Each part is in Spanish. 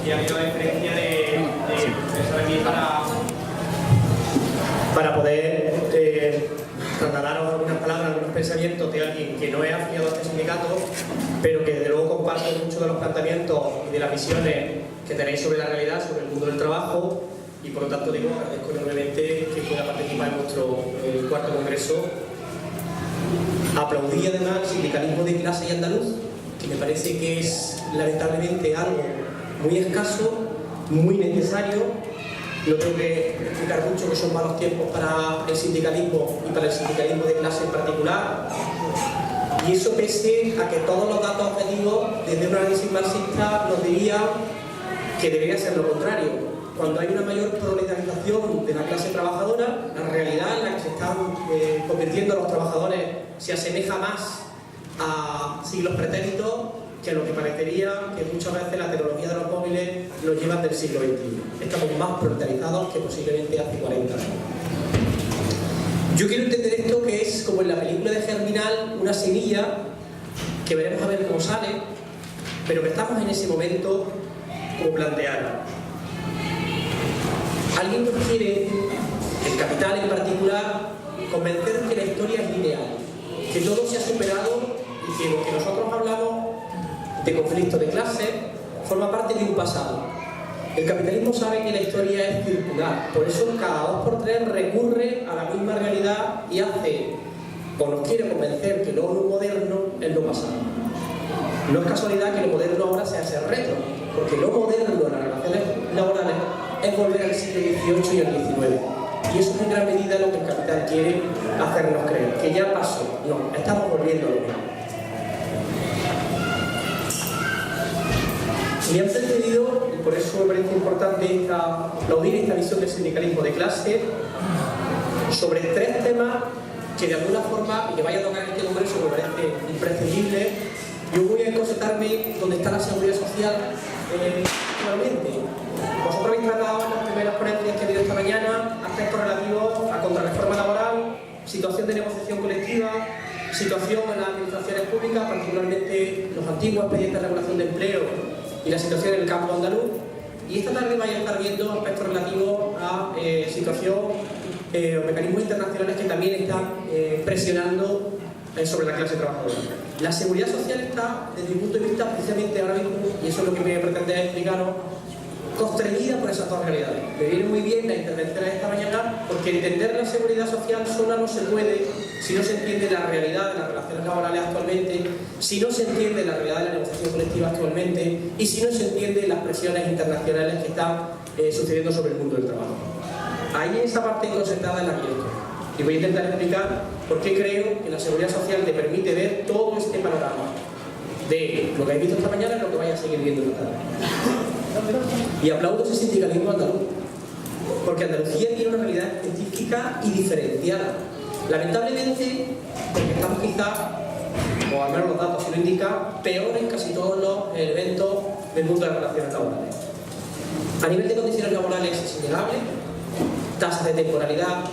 y ha habido diferencia de estar aquí para poder trasladaros algunas palabras, algunos pensamientos de alguien que no es afiliado a este sindicato, pero que desde luego comparte muchos de los planteamientos y de las visiones que tenéis sobre la realidad, sobre el mundo del trabajo, y por lo tanto digo, agradezco enormemente que pueda participar en nuestro cuarto congreso. Aplaudí además el sindicalismo de clase y andaluz, que me parece que es lamentablemente algo muy escaso, muy necesario. No tengo que explicar mucho que son malos tiempos para el sindicalismo y para el sindicalismo de clase en particular. Y eso pese a que todos los datos objetivos, desde un análisis marxista, nos dirían que debería ser lo contrario. Cuando hay una mayor proletarización de la clase trabajadora, la realidad en la que se están convirtiendo los trabajadores se asemeja más a siglos pretéritos que lo que parecería que muchas veces la tecnología de los móviles nos lleva del siglo XXI. Estamos más proletarizados que posiblemente hace 40 años. Yo quiero entender esto que es, como en la película de Germinal, una semilla que veremos a ver cómo sale, pero que estamos en ese momento como plantear. Alguien nos quiere, el capital en particular, convencer que la historia es lineal, que todo se ha superado y que lo que nosotros hablamos de conflicto de clase forma parte de un pasado. El capitalismo sabe que la historia es circular, por eso cada 2x3 recurre a la misma realidad y hace, o nos quiere convencer que lo moderno es lo pasado. No es casualidad que lo moderno ahora sea ser retro, porque lo moderno en las relaciones laborales es volver al siglo XVIII y al XIX. Y eso es en gran medida lo que el capital quiere hacernos creer, que ya pasó. No, estamos volviendo a lo mismo. Me han precedido, y por eso me parece importante aplaudir esta visión del sindicalismo de clase, sobre 3 temas que de alguna forma, y que vaya a tocar en este congreso, me parece imprescindible. Yo voy a concentrarme donde está la seguridad social actualmente. Vosotros habéis tratado en las primeras ponencias que he habido esta mañana aspectos relativos a contrarreforma laboral, situación de negociación colectiva, situación en las administraciones públicas, particularmente los antiguos expedientes de regulación de empleo y la situación en el campo andaluz. Y esta tarde vais a estar viendo aspectos relativos a situación o mecanismos internacionales que también están presionando sobre la clase trabajadora. La seguridad social está, desde mi punto de vista, precisamente ahora mismo, y eso es lo que me pretende explicaros, constreñida por esas dos realidades. Me viene muy bien la intervención de esta mañana, porque entender la seguridad social sola no se puede si no se entiende la realidad de las relaciones laborales actualmente, si no se entiende la realidad de la negociación colectiva actualmente y si no se entienden las presiones internacionales que están sucediendo sobre el mundo del trabajo. Ahí esa parte concentrada en la que yo estoy. Y voy a intentar explicar por qué creo que la seguridad social te permite ver todo este panorama de lo que habéis visto esta mañana y lo que vais a seguir viendo esta tarde. Y aplaudo ese sindicalismo andaluz, porque Andalucía tiene una realidad específica y diferenciada. Lamentablemente, porque estamos quizás, o al menos los datos sí lo indican, peor en casi todos los elementos del mundo de las relaciones laborales. A nivel de condiciones laborales es innegable, tasas de temporalidad,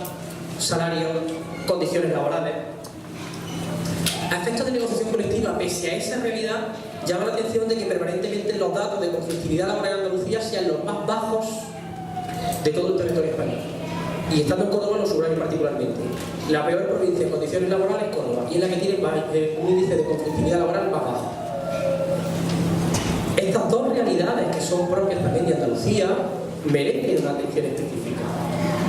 salarios, condiciones laborales. A efectos de negociación colectiva, pese a esa realidad, llama la atención de que permanentemente los datos de conflictividad laboral en Andalucía sean los más bajos de todo el territorio español. Y estando en Córdoba lo subrayo particularmente. La peor provincia en condiciones laborales es Córdoba, y es la que tiene un índice de conflictividad laboral más bajo. Estas dos realidades, que son propias también de Andalucía, merecen una atención específica,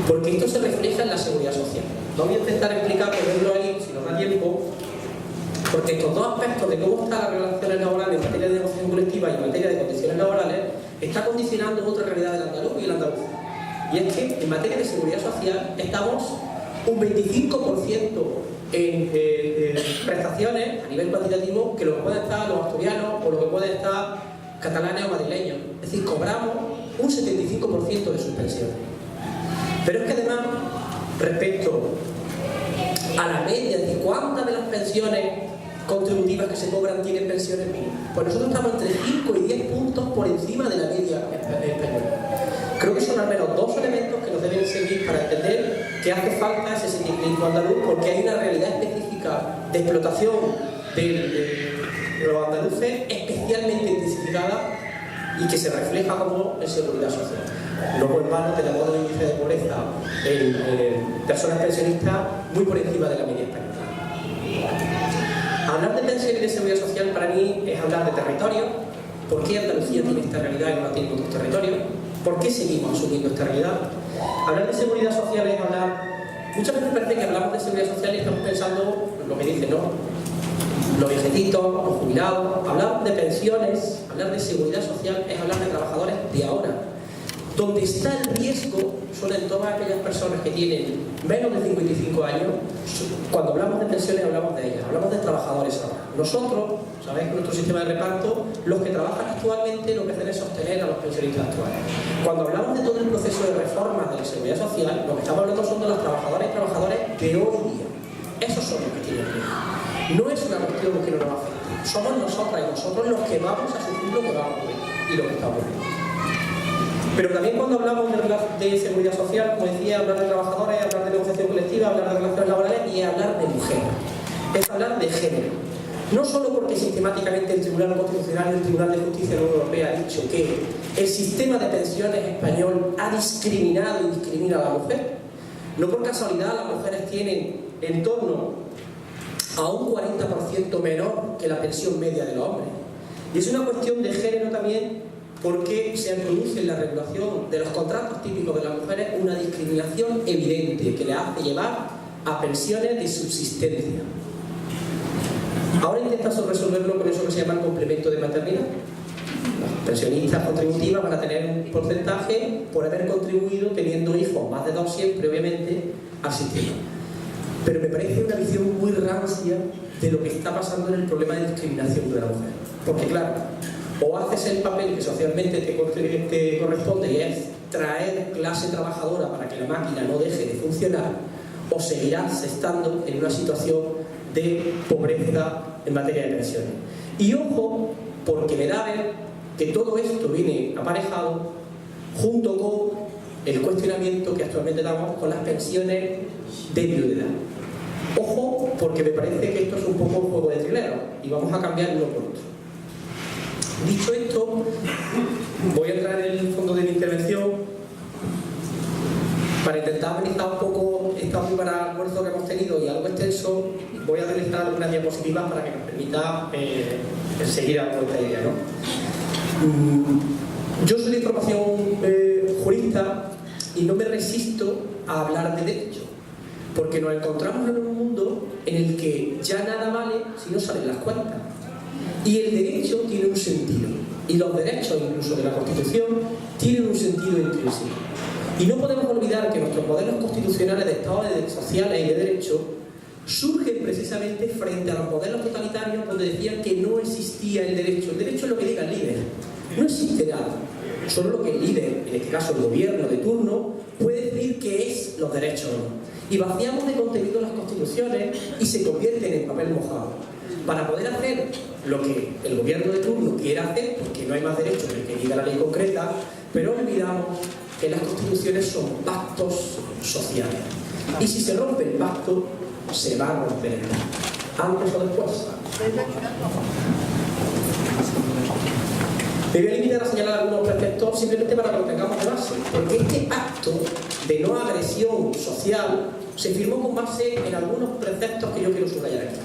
porque esto se refleja en la seguridad social. No voy a intentar explicar, por ejemplo, ahí, si nos da tiempo, porque estos dos aspectos de cómo están las relaciones laborales en materia de negociación colectiva y en materia de condiciones laborales está condicionando otra realidad del andaluz y el andaluz. Y es que en materia de seguridad social estamos un 25% en prestaciones a nivel cuantitativo que lo que pueden estar los asturianos o lo que pueden estar catalanes o madrileños. Es decir, cobramos un 75% de sus pensiones. Pero es que además, respecto a la media de cuántas de las pensiones contributivas que se cobran tienen pensiones mínimas, pues nosotros estamos entre 5 y 10 puntos por encima de la media española. Creo que son al menos dos elementos que nos deben servir para entender que hace falta ese sindicalismo andaluz, porque hay una realidad específica de explotación de los andaluces especialmente intensificada y que se refleja como en seguridad social. No por vano tenemos un índice de pobreza en personas pensionistas muy por encima de la media española. Hablar de pensiones y de seguridad social para mí es hablar de territorio. ¿Por qué Andalucía tiene esta realidad y no la tiene otros territorios? ¿Por qué seguimos asumiendo esta realidad? Hablar de seguridad social es hablar... Muchas veces parece que hablamos de seguridad social y estamos pensando lo que dicen, ¿no? Los viejecitos, los jubilados. Hablar de pensiones, hablar de seguridad social es hablar de trabajadores de ahora. Donde está el riesgo son en todas aquellas personas que tienen menos de 55 años. Cuando hablamos de pensiones hablamos de ellas, hablamos de trabajadores ahora. Nosotros, sabéis que nuestro sistema de reparto, los que trabajan actualmente lo que hacen es sostener a los pensionistas actuales. Cuando hablamos de todo el proceso de reforma de la seguridad social, lo que estamos hablando son de los trabajadores y trabajadores de hoy día. Esos son los que tienen riesgo. No es una cuestión que no nos afecte. Somos nosotras y nosotros los que vamos a sufrir lo que va a ocurrir y lo que está ocurriendo. Pero también cuando hablamos de seguridad social, como decía, hablar de trabajadores, hablar de negociación colectiva, hablar de relaciones laborales y hablar de mujer. Es hablar de género. No solo porque sistemáticamente el Tribunal Constitucional y el Tribunal de Justicia de la Unión Europea ha dicho que el sistema de pensiones español ha discriminado y discrimina a la mujer. No por casualidad las mujeres tienen en torno a un 40% menor que la pensión media de los hombres. Y es una cuestión de género también, porque se introduce en la regulación de los contratos típicos de las mujeres una discriminación evidente que le hace llevar a pensiones de subsistencia. Ahora intentan resolverlo con eso que se llama el complemento de maternidad. Las pensionistas contributivas van a tener un porcentaje por haber contribuido teniendo hijos, más de 2 siempre, obviamente, al sistema. Pero me parece una visión muy rancia de lo que está pasando en el problema de discriminación de la mujer. Porque claro, o haces el papel que socialmente te corresponde y es traer clase trabajadora para que la máquina no deje de funcionar, o seguirás estando en una situación de pobreza en materia de pensiones. Y ojo, porque me da a ver que todo esto viene aparejado junto con el cuestionamiento que actualmente damos con las pensiones de viudedad. Ojo, porque me parece que esto es un poco un juego de trilero y vamos a cambiar uno por otro. Dicho esto, voy a entrar en el fondo de mi intervención para intentar amenizar un poco esta muy para almuerzo que hemos tenido y algo extenso. Voy a realizar algunas diapositivas para que nos permita seguir a esta idea, ¿no? Yo soy de formación jurista y no me resisto a hablar de derecho, porque nos encontramos en un mundo en el que ya nada vale si no salen las cuentas. Y el derecho tiene un sentido, y los derechos incluso de la Constitución tienen un sentido intrínseco. Y no podemos olvidar que nuestros modelos constitucionales de Estado sociales y de derecho surgen precisamente frente a los modelos totalitarios donde decían que no existía el derecho. El derecho es lo que diga el líder, no existe nada. Solo lo que el líder, en este caso el gobierno de turno, puede decir que es los derechos o no. Y vaciamos de contenido las constituciones y se convierten en papel mojado. Para poder hacer lo que el gobierno de turno quiera hacer, porque no hay más derecho que el que diga la ley concreta, pero olvidamos que las constituciones son pactos sociales. Y si se rompe el pacto, se va a romper el pacto, antes o después. Me voy a limitar a señalar algunos preceptos simplemente para que lo tengamos de base, porque este pacto de no agresión social se firmó con base en algunos preceptos que yo quiero subrayar aquí.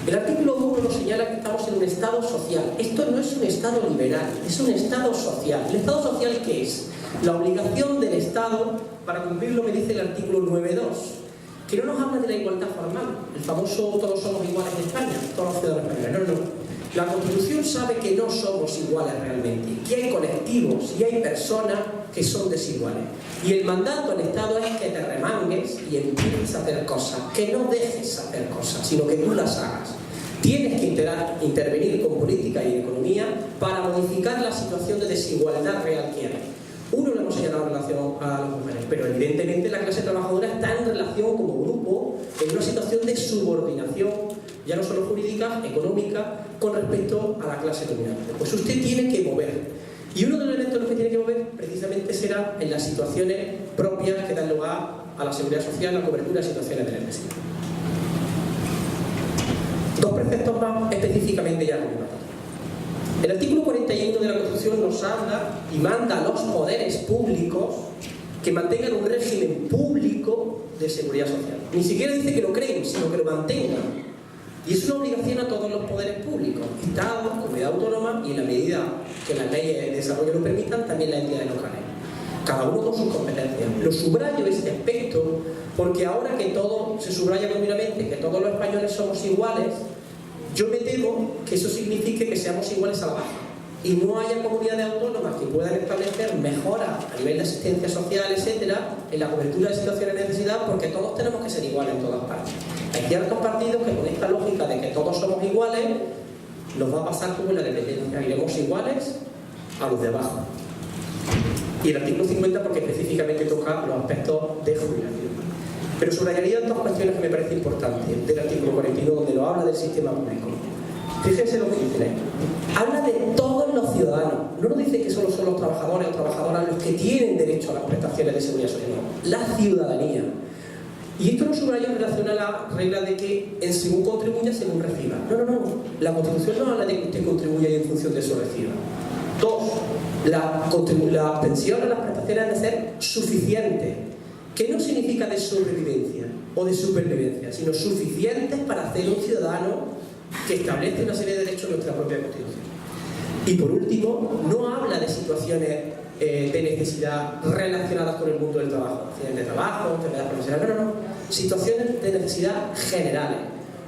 El artículo 1 nos señala que estamos en un Estado social. Esto no es un Estado liberal, es un Estado social. ¿El Estado social qué es? La obligación del Estado para cumplir lo que dice el artículo 9.2, que no nos habla de la igualdad formal, el famoso todos somos iguales en España, todos los ciudadanos españoles. No, no. La Constitución sabe que no somos iguales realmente, que hay colectivos y hay personas que son desiguales. Y el mandato del Estado es que te remangues y empieces a hacer cosas, que no dejes hacer cosas, sino que tú las hagas. Tienes que intervenir con política y economía para modificar la situación de desigualdad real que hay. Uno lo hemos señalado en relación a las mujeres, pero evidentemente la clase trabajadora está en relación como grupo en una situación de subordinación, ya no solo jurídica, económica, con respecto a la clase dominante. Pues usted tiene que mover. Y uno de los elementos que tiene que mover precisamente será en las situaciones propias que dan lugar a la seguridad social, la cobertura de situaciones de necesidad. Dos preceptos más específicamente ya comentado. El artículo 41 de la Constitución nos habla y manda a los poderes públicos que mantengan un régimen público de seguridad social. Ni siquiera dice que lo creen, sino que lo mantengan. Y es una obligación a todos los poderes públicos, Estados, comunidad autónoma y en la medida que las leyes de desarrollo lo permitan, también las entidades locales. Cada uno con sus competencias. Lo subrayo este aspecto porque ahora que todo se subraya continuamente, que todos los españoles somos iguales, yo me temo que eso signifique que seamos iguales a la baja y no haya comunidades autónomas que puedan establecer mejoras a nivel de asistencia social, etcétera, en la cobertura de situaciones de necesidad, porque todos tenemos que ser iguales en todas partes. Hay ciertos partidos que con esta lógica de que todos somos iguales nos va a pasar como en la dependencia, iremos iguales a los de abajo. Y el artículo 50 porque específicamente toca los aspectos de jubilación. Pero subrayaría dos cuestiones que me parecen importantes del artículo 41, donde lo habla del sistema público. Fíjense lo que dice. Habla de todos los ciudadanos. No nos dice que solo son los trabajadores o trabajadoras los que tienen derecho a las prestaciones de seguridad social. No, la ciudadanía. Y esto no subraya en relación a la regla de que en según contribuya, según reciba. No. La Constitución no habla de que usted contribuya en función de su reciba. Dos, las pensiones, las prestaciones han de ser suficientes. Que no significa de sobrevivencia o de supervivencia, sino suficientes para hacer un ciudadano que establece una serie de derechos en nuestra propia Constitución. Y por último, no habla de situaciones de necesidad relacionadas con el mundo del trabajo, accidentes de trabajo, enfermedades profesionales, no. Situaciones de necesidad generales.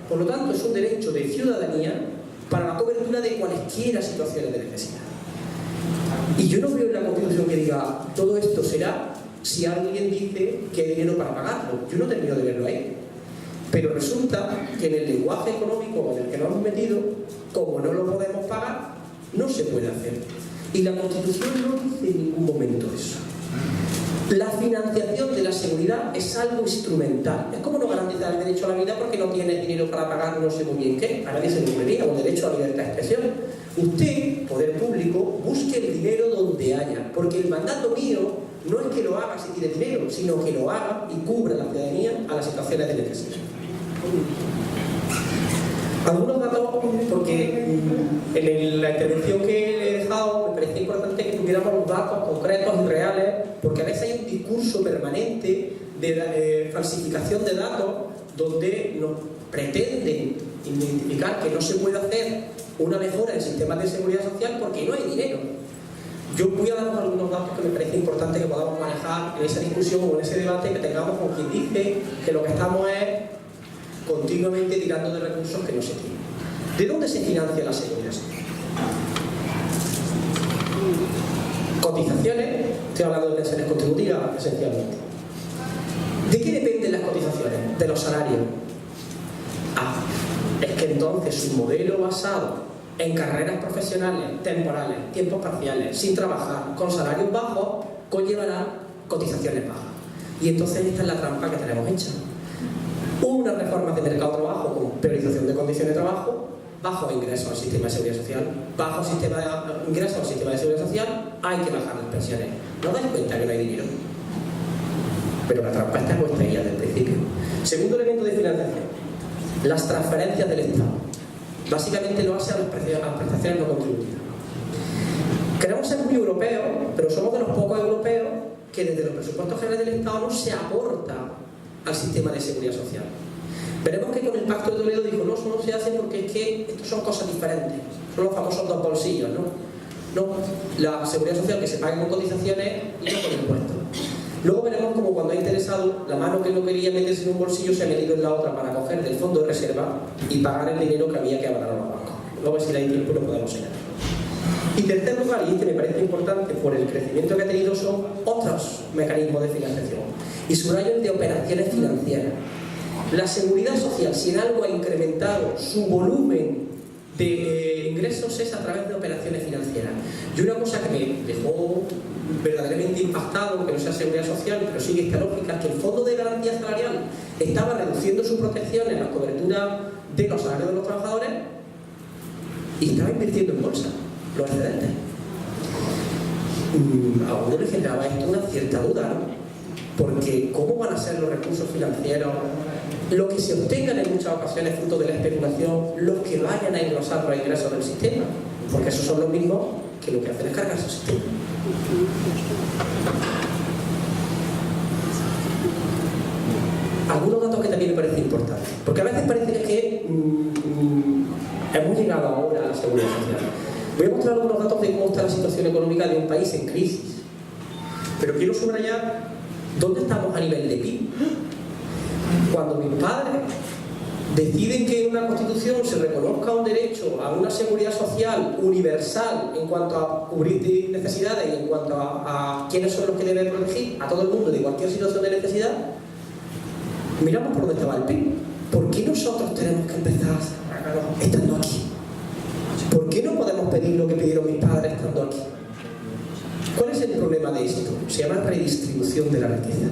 Por lo tanto, es un derecho de ciudadanía para la cobertura de cualesquiera situaciones de necesidad. Y yo no veo en la Constitución que diga todo esto será si alguien dice que hay dinero para pagarlo. Yo no termino de verlo ahí. Pero resulta que en el lenguaje económico en el que nos hemos metido, como no lo podemos pagar, no se puede hacer. Y la Constitución no dice en ningún momento eso. La financiación de la seguridad es algo instrumental. Es como no garantizar el derecho a la vida porque no tienes dinero para pagar no sé muy bien qué. A nadie se le ocurriría un derecho a la libertad de expresión. Usted, poder público, busque el dinero donde haya. Porque el mandato mío no es que lo haga si tiene dinero, sino que lo haga y cubra la ciudadanía a las situaciones de necesidad. Algunos datos, porque en la intervención que he dejado me parecía importante que tuviéramos los datos concretos y reales, porque a veces hay un discurso permanente de falsificación de datos donde nos pretenden identificar que no se puede hacer una mejora en sistemas de seguridad social porque no hay dinero. Yo voy a daros algunos datos que me parece importante que podamos manejar en esa discusión o en ese debate que tengamos con quien dice que lo que estamos es continuamente tirando de recursos que no se tienen. ¿De dónde se financia la seguridad social? Cotizaciones, estoy hablando de pensiones contributivas esencialmente. ¿De qué dependen las cotizaciones? De los salarios. Es que entonces un modelo basado en carreras profesionales, temporales, tiempos parciales, sin trabajar, con salarios bajos, conllevará cotizaciones bajas. Y entonces esta es la trampa que tenemos hecha. Una reforma de mercado de trabajo con priorización de condiciones de trabajo, bajo ingresos al sistema de seguridad social, bajo ingresos al sistema de seguridad social, hay que bajar las pensiones. ¿No dais cuenta que no hay dinero? Pero la trampa está puesta ahí desde el principio. Segundo elemento de financiación, las transferencias del Estado. Básicamente lo hace a las prestaciones no contributivas. Queremos ser muy europeos, pero somos de los pocos europeos que desde los presupuestos generales del Estado no se aporta al sistema de seguridad social. Veremos que con el Pacto de Toledo dijo, no, eso no se hace porque es que estos son cosas diferentes. Son los famosos dos bolsillos, ¿no? La seguridad social que se paga con cotizaciones y no con impuestos. Luego veremos como cuando ha interesado, la mano que no quería meterse en un bolsillo se ha metido en la otra para coger del fondo de reserva y pagar el dinero que había que abonar a los bancos. Luego si hay tiempo lo podemos señalar. Y tercer lugar, y este me parece importante por el crecimiento que ha tenido, son otros mecanismos de financiación. Y subrayo el de operaciones financieras. La seguridad social, si en algo ha incrementado su volumen de ingresos, es a través de operaciones financieras. Y una cosa que me dejó verdaderamente impactado, aunque no sea seguridad social, pero sigue esta lógica, que el Fondo de Garantía Salarial estaba reduciendo su protección en la cobertura de los salarios de los trabajadores y estaba invirtiendo en bolsa los excedentes. A uno le generaba esto una cierta duda, ¿no? Porque ¿cómo van a ser los recursos financieros, lo que se obtengan en muchas ocasiones fruto de la especulación, los que vayan a engrosar los ingresos del sistema? porque esos son los mismos que lo que hacen es cargarse el sistema. Algunos datos que también me parecen importantes, porque a veces parece que hemos llegado ahora a la seguridad social. Voy a mostrar algunos datos de cómo está la situación económica de un país en crisis, pero quiero subrayar dónde estamos a nivel de PIB. Cuando mis padres deciden que en una constitución se reconozca un derecho a una seguridad social universal en cuanto a cubrir necesidades y en cuanto a quiénes son los que deben proteger a todo el mundo de cualquier situación de necesidad, miramos por dónde estaba el PIB. ¿Por qué nosotros tenemos que empezar estando aquí? ¿Por qué no podemos pedir lo que pidieron mis padres estando aquí? ¿Cuál es el problema de esto? Se llama redistribución de la riqueza.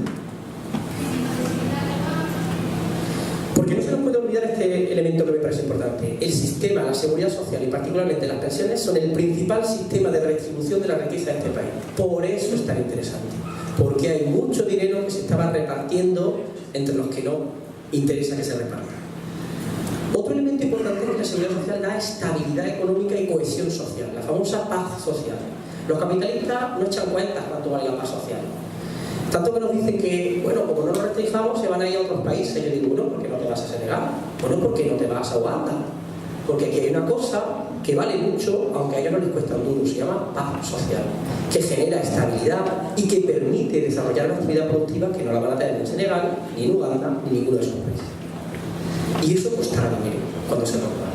Porque no se nos puede olvidar este elemento que me parece importante. El sistema, la seguridad social y particularmente las pensiones son el principal sistema de redistribución de la riqueza de este país. Por eso es tan interesante. Porque hay mucho dinero que se estaba repartiendo entre los que no interesa que se reparta. Otro elemento importante es que la seguridad social da estabilidad económica y cohesión social, la famosa paz social. Los capitalistas no echan cuentas cuánto vale la paz social. Tanto que nos dicen que, bueno, como no nos restringamos, se van a ir a otros países. Yo digo, bueno, ¿por qué no te vas a Senegal? Bueno, ¿por qué no te vas a Uganda? Porque aquí hay una cosa que vale mucho, aunque a ellos no les cuesta un duro, se llama paz social, que genera estabilidad y que permite desarrollar una actividad productiva que no la van a tener en Senegal, ni en Uganda, ni ninguno de esos países. Y eso costará dinero cuando se rompa.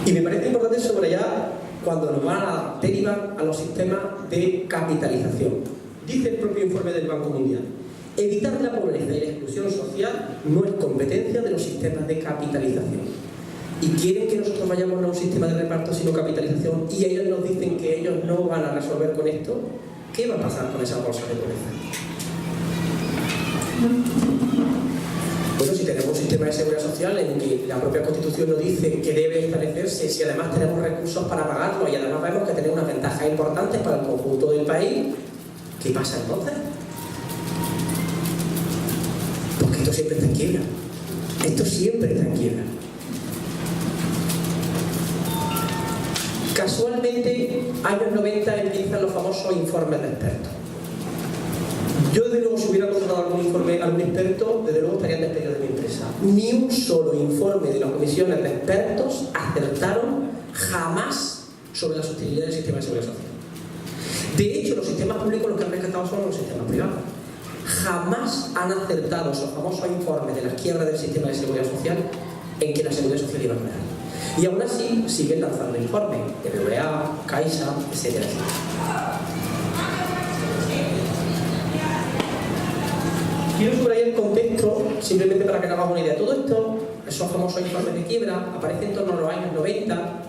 Y me parece importante subrayar cuando nos van a derivar a los sistemas de capitalización. Dice el propio informe del Banco Mundial: evitar la pobreza y la exclusión social no es competencia de los sistemas de capitalización. Y quieren que nosotros vayamos a un sistema de reparto sino capitalización, y ellos nos dicen que ellos no van a resolver con esto. ¿Qué va a pasar con esa bolsa de pobreza? Bueno, si tenemos un sistema de seguridad social en que la propia Constitución nos dice que debe establecerse, si además tenemos recursos para pagarlo y además vemos que tenemos unas ventajas importantes para el conjunto del país, ¿qué pasa entonces? Porque esto siempre está en quiebra. Esto siempre está en quiebra. Casualmente, años 90 empiezan los famosos informes de expertos. Yo, desde luego, si hubiera contratado algún informe, algún experto, desde luego estarían despedidos de mi empresa. Ni un solo informe de las comisiones de expertos acertaron jamás sobre la sostenibilidad del sistema de seguridad social. De hecho, los sistemas públicos los que han rescatado son los sistemas privados. Jamás han acertado esos famosos informes de las quiebras del sistema de seguridad social en que la seguridad social iba a crear. Y aún así siguen lanzando informes de BBVA, Caixa, etcétera. Quiero subrayar el contexto simplemente para que nos hagamos una idea. Todo esto, esos famosos informes de quiebra, aparecen en torno a los años 90.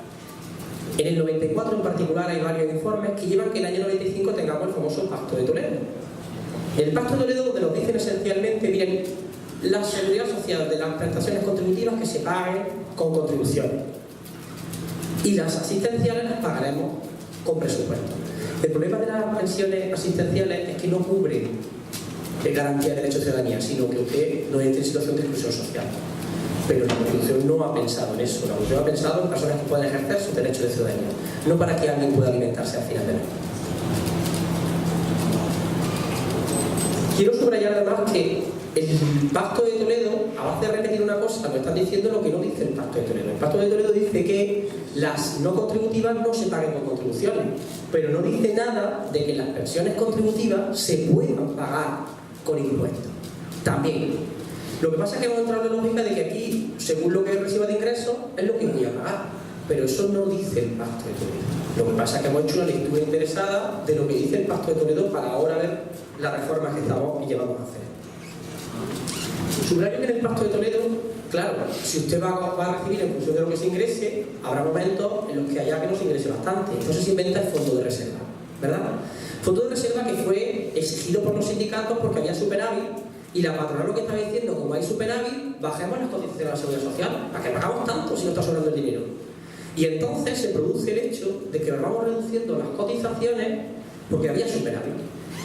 En el 94 en particular hay varios informes que llevan que en el año 95 tengamos el famoso Pacto de Toledo. En el Pacto de Toledo, donde nos dicen esencialmente, miren, la seguridad social de las prestaciones contributivas que se paguen con contribuciones y las asistenciales las pagaremos con presupuesto. El problema de las pensiones asistenciales es que no cubren garantía de derechos de ciudadanía, sino que usted no entre en situación de exclusión social. Pero la Constitución no ha pensado en eso. La Constitución ha pensado en personas que puedan ejercer sus derechos de ciudadanía, no para que alguien pueda alimentarse al final de mes. Quiero subrayar además que el Pacto de Toledo, a base de repetir una cosa, nos están diciendo lo que no dice el Pacto de Toledo. El Pacto de Toledo dice que las no contributivas no se paguen con contribuciones, pero no dice nada de que las pensiones contributivas se puedan pagar con impuestos. También. Lo que pasa es que hemos entrado en la lógica de que aquí, según lo que reciba de ingresos, es lo que voy a pagar. Pero eso no dice el Pacto de Toledo. Lo que pasa es que hemos hecho una lectura interesada de lo que dice el Pacto de Toledo para ahora ver las reformas que estamos y llevamos a hacer. Subrayo que en el Pacto de Toledo, claro, si usted va a recibir en función de lo que se ingrese, habrá momentos en los que haya que no se ingrese bastante. Entonces se inventa el fondo de reserva, ¿verdad? Fondo de reserva que fue exigido por los sindicatos porque había superávit y la patronal lo que estaba diciendo, como hay superávit, bajemos las cotizaciones de la seguridad social, ¿para qué pagamos tanto si no está sobrando el dinero? Y entonces se produce el hecho de que nos vamos reduciendo las cotizaciones porque había superávit.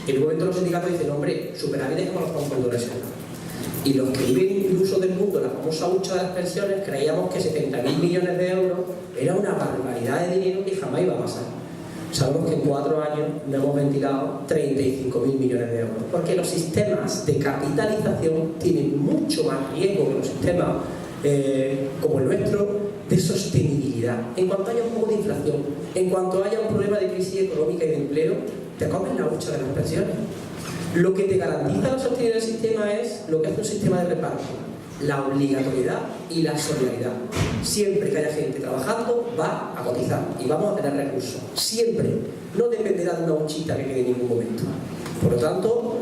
Y en un momento los sindicatos dicen, hombre, superávit dejamos los fondos de reserva. Y los que viven incluso del mundo, la famosa hucha de las pensiones, creíamos que 70.000 millones de euros era una barbaridad de dinero que jamás iba a pasar. Sabemos que en 4 años no hemos ventilado 35.000 millones de euros, porque los sistemas de capitalización tienen mucho más riesgo que los sistemas como el nuestro de sostenibilidad. En cuanto haya un poco de inflación, en cuanto haya un problema de crisis económica y de empleo, te comes la hucha de las pensiones. Lo que te garantiza la sostenibilidad del sistema es lo que hace un sistema de reparto: la obligatoriedad y la solidaridad. Siempre que haya gente trabajando, va a cotizar y vamos a tener recursos. Siempre. No dependerá de una huchita que quede en ningún momento. Por lo tanto,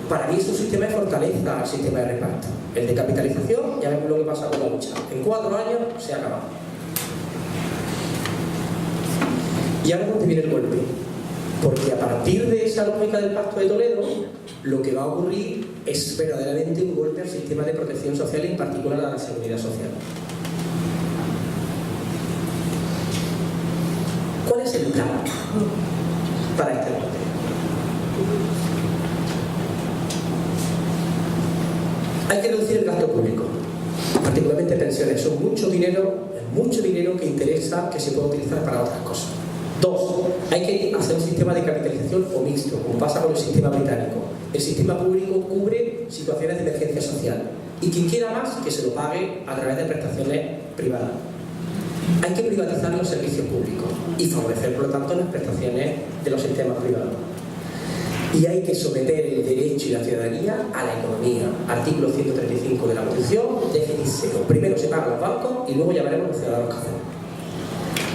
para mí es un sistema de fortaleza al sistema de reparto. El de capitalización, ya vemos lo que pasa con la hucha. En 4 años se ha acabado. Y ahora dónde viene el golpe. Porque a partir de esa lógica del Pacto de Toledo, lo que va a ocurrir es verdaderamente un golpe al sistema de protección social y en particular a la seguridad social. ¿Cuál es el plan para este golpe? Hay que reducir el gasto público, particularmente pensiones. Son mucho dinero que interesa que se pueda utilizar para otras cosas. 2. Hay que hacer un sistema de capitalización o mixto, como pasa con el sistema británico. El sistema público cubre situaciones de emergencia social y quien quiera más, que se lo pague a través de prestaciones privadas. Hay que privatizar los servicios públicos y favorecer, por lo tanto, las prestaciones de los sistemas privados. Y hay que someter el derecho y la ciudadanía a la economía. Artículo 135 de la Constitución, déficit cero. Primero se pagan los bancos y luego ya veremos los ciudadanos qué hacemos.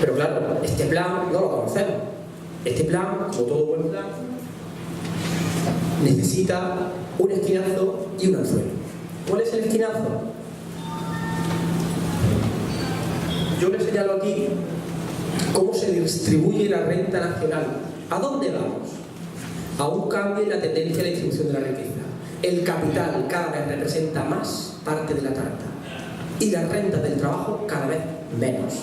Pero claro, este plan no lo conocemos. Este plan, como todo buen plan, necesita un esquinazo y un anzuelo. ¿Cuál es el esquinazo? Yo le señalo aquí cómo se distribuye la renta nacional. ¿A dónde vamos? A un cambio en la tendencia de la distribución de la riqueza. El capital cada vez representa más parte de la tarta y las rentas del trabajo cada vez menos.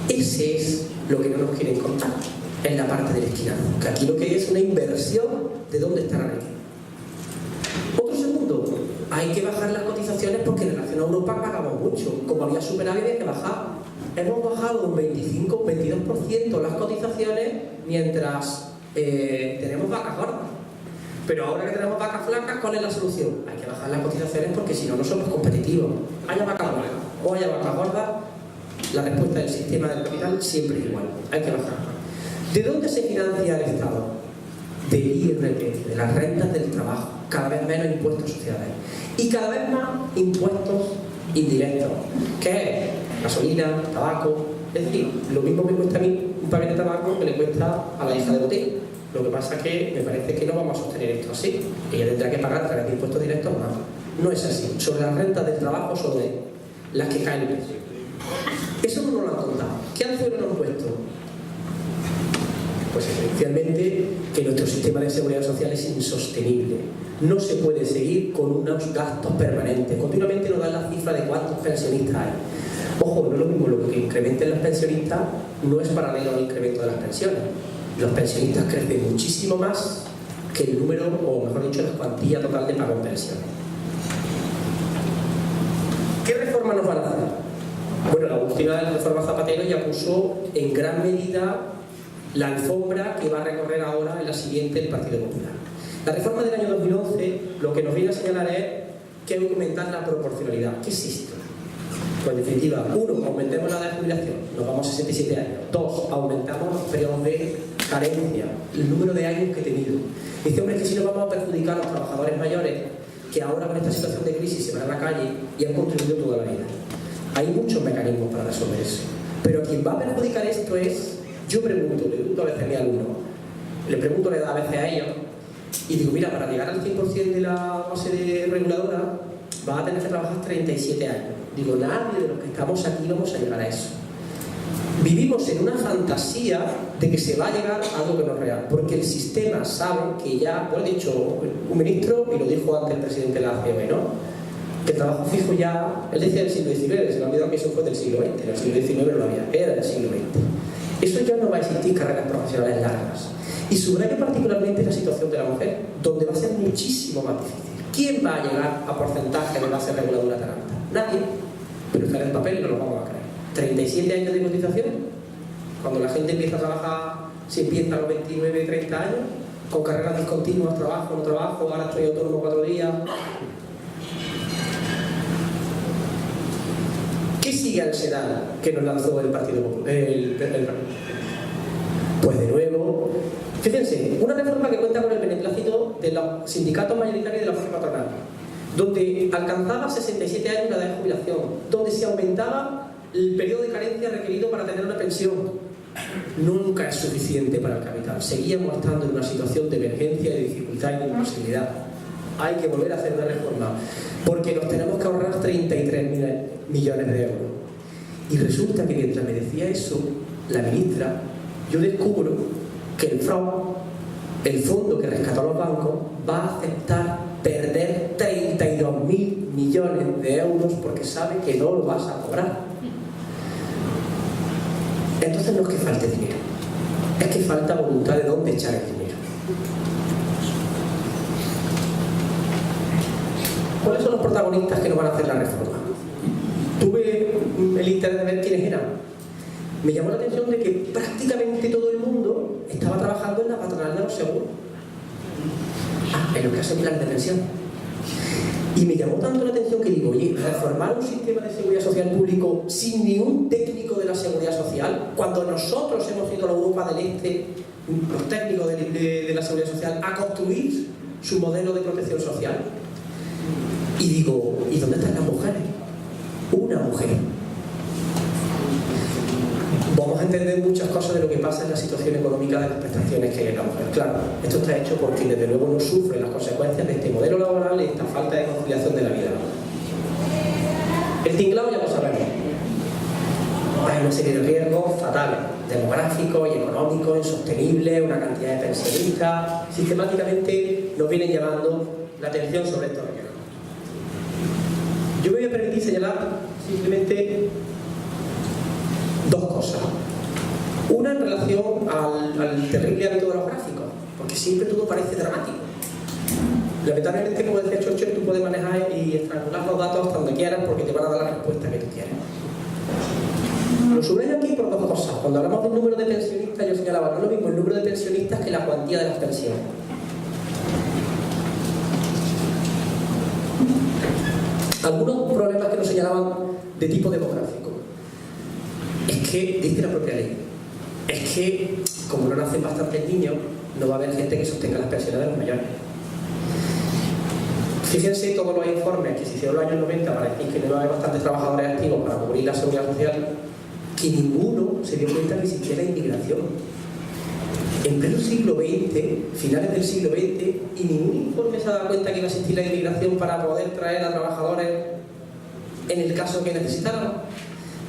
Ese es lo que no nos quieren contar en la parte del esquinazo, que aquí lo que es una inversión de dónde está la riqueza. Otro segundo, hay que bajar las cotizaciones porque en relación a Europa pagamos mucho. Como había superávit, hay que bajar. Hemos bajado un 25-22% las cotizaciones mientras tenemos vacas gordas. Pero ahora que tenemos vacas flacas, ¿cuál es la solución? Hay que bajar las cotizaciones porque si no, no somos competitivos. Haya vacas flacas o haya vacas gordas, la respuesta del sistema del capital siempre es igual. Hay que bajar. ¿De dónde se financia el Estado? Del IRPF, de las rentas del trabajo. Cada vez menos impuestos sociales. Y cada vez más impuestos indirectos. ¿Qué es? Gasolina, tabaco. Es decir, lo mismo que cuesta a mí un paquete de tabaco que le cuesta a la hija de botella. Lo que pasa es que me parece que no vamos a sostener esto así. Ella tendrá que pagar a través de impuestos directos más. No es así. Sobre las rentas del trabajo son las que caen el precio. Eso no nos lo han contado. ¿Qué anzuelo nos han puesto? Pues esencialmente que nuestro sistema de seguridad social es insostenible. No se puede seguir con unos gastos permanentes. Continuamente nos dan la cifra de cuántos pensionistas hay. Ojo, no es lo mismo, lo que incrementen los pensionistas no es paralelo al incremento de las pensiones. Los pensionistas crecen muchísimo más que el número, o mejor dicho, la cuantía total de pago en pensiones. ¿Qué reforma nos van a hacer? Bueno, la última de la reforma Zapatero ya puso en gran medida la alfombra que va a recorrer ahora en la siguiente el Partido Popular. La reforma del año 2011 lo que nos viene a señalar es que hay que aumentar la proporcionalidad. ¿Qué es esto? Pues en definitiva, 1, aumentemos la edad de jubilación, nos vamos a 67 años. 2, aumentamos los periodos de carencia, el número de años que he tenido. Dice, hombre, que si no vamos a perjudicar a los trabajadores mayores que ahora con esta situación de crisis se van a la calle y han contribuido toda la vida. Hay muchos mecanismos para resolver eso. Pero quien va a perjudicar esto es, yo le pregunto a veces a mi alumno, le pregunto la edad a veces a ellos, y digo, mira, para llegar al 100% de la base de reguladora, vas a tener que trabajar 37 años. Digo, nadie de los que estamos aquí vamos a llegar a eso. Vivimos en una fantasía de que se va a llegar a algo que no es real, porque el sistema sabe que ya, lo ha dicho un ministro, y lo dijo antes el presidente de la COE, ¿no? Que el trabajo fijo ya, él decía del siglo XIX, se le ha olvidado que eso fue del siglo XX, en el siglo XIX no lo había, era del siglo XX. Eso ya no va a existir carreras profesionales largas. Y subrayo particularmente la situación de la mujer, donde va a ser muchísimo más difícil. ¿Quién va a llegar a porcentaje de base reguladora tan alta? Nadie. Pero está en el papel y no lo vamos a creer. 37 años de cotización. Cuando la gente empieza a trabajar, si empieza a los 29, 30 años, con carreras discontinuas, trabajo, no trabajo, ahora estoy autónomo 4 días. ¿Qué sigue al Sedal que nos lanzó el Partido Popular? Pues de nuevo, fíjense, una reforma que cuenta con el beneplácito de los sindicatos mayoritarios y de la fuerza patronal, donde alcanzaba 67 años la edad de jubilación, donde se aumentaba el periodo de carencia requerido para tener una pensión. Nunca es suficiente para el capital. Seguíamos estando en una situación de emergencia, de dificultad y de imposibilidad. Hay que volver a hacer una reforma, porque nos tenemos que ahorrar 33.000 millones de euros. Y resulta que mientras me decía eso la ministra, yo descubro que el FROB, el fondo que rescató a los bancos, va a aceptar perder 32.000 millones de euros porque sabe que no lo vas a cobrar. Entonces no es que falte dinero, es que falta voluntad de dónde echar el dinero. ¿Cuáles son los protagonistas que nos van a hacer la reforma? Tuve el interés de ver quiénes eran. Me llamó la atención de que prácticamente todo el mundo estaba trabajando en la patronal de los seguros. En lo que hace planes de pensión. Y me llamó tanto la atención que digo, oye, reformar un sistema de seguridad social público sin ni un técnico de la seguridad social, cuando nosotros hemos ido a la Europa del Este, los técnicos de la seguridad social, a construir su modelo de protección social. Y digo, ¿y dónde están las mujeres? Una mujer. Vamos a entender muchas cosas de lo que pasa en la situación económica de las prestaciones que hay en la mujer. Claro, esto está hecho porque desde luego no sufre las consecuencias de este modelo laboral y esta falta de conciliación de la vida laboral. El tinglado ya lo sabemos. Hay una serie de riesgos fatales, demográficos y económicos, insostenibles, una cantidad de pensionistas. Sistemáticamente nos vienen llamando la atención sobre estos riesgos. Yo me voy a permitir señalar simplemente dos cosas. Una en relación al terrible hábito de los gráficos, porque siempre todo parece dramático. Lamentablemente, como decía Churchill, tú puedes manejar y estrangular los datos hasta donde quieras porque te van a dar la respuesta que tú quieres. Lo subrayo aquí por dos cosas. Cuando hablamos del número de pensionistas, yo señalaba, no es lo mismo el número de pensionistas que la cuantía de las pensiones. Algunos problemas que nos señalaban de tipo demográfico. Es que, dice la propia ley, es que, como no nacen bastantes niños, no va a haber gente que sostenga las pensiones de los mayores. Fíjense todos los informes que se hicieron en los años 90 para decir que no iba a haber bastantes trabajadores activos para cubrir la seguridad social, que ninguno se dio cuenta que existía la inmigración. En pleno siglo XX, finales del siglo XX, y ningún informe se ha dado cuenta que iba a existir la inmigración para poder traer a trabajadores en el caso que necesitaran.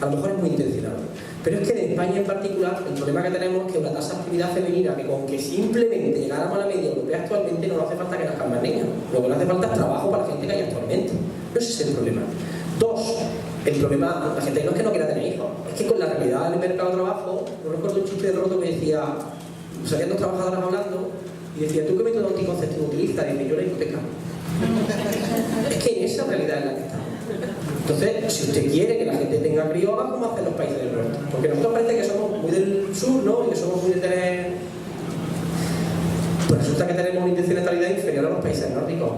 A lo mejor es muy intencionado. Pero es que en España en particular, el problema que tenemos es que una tasa de actividad femenina que con que simplemente llegáramos a la media europea actualmente no nos hace falta que nazcan más niños. Lo que nos hace falta es trabajo para la gente que hay actualmente. No ese es el problema. Dos, el problema, la gente no es que no quiera tener hijos, es que con la realidad del mercado de trabajo, no recuerdo un chiste de roto que decía, salían dos trabajadoras hablando y decía, ¿tú qué método anticonceptivo utilizas? Y dice, yo la hipoteca. Es que en esa realidad es la que estamos. Entonces, si usted quiere que la gente tenga críos, haga como hacen los países del norte. Porque nosotros parece que somos muy del sur, ¿no? Y que somos muy de tener... Pues resulta que tenemos un índice de natalidad inferior a los países nórdicos.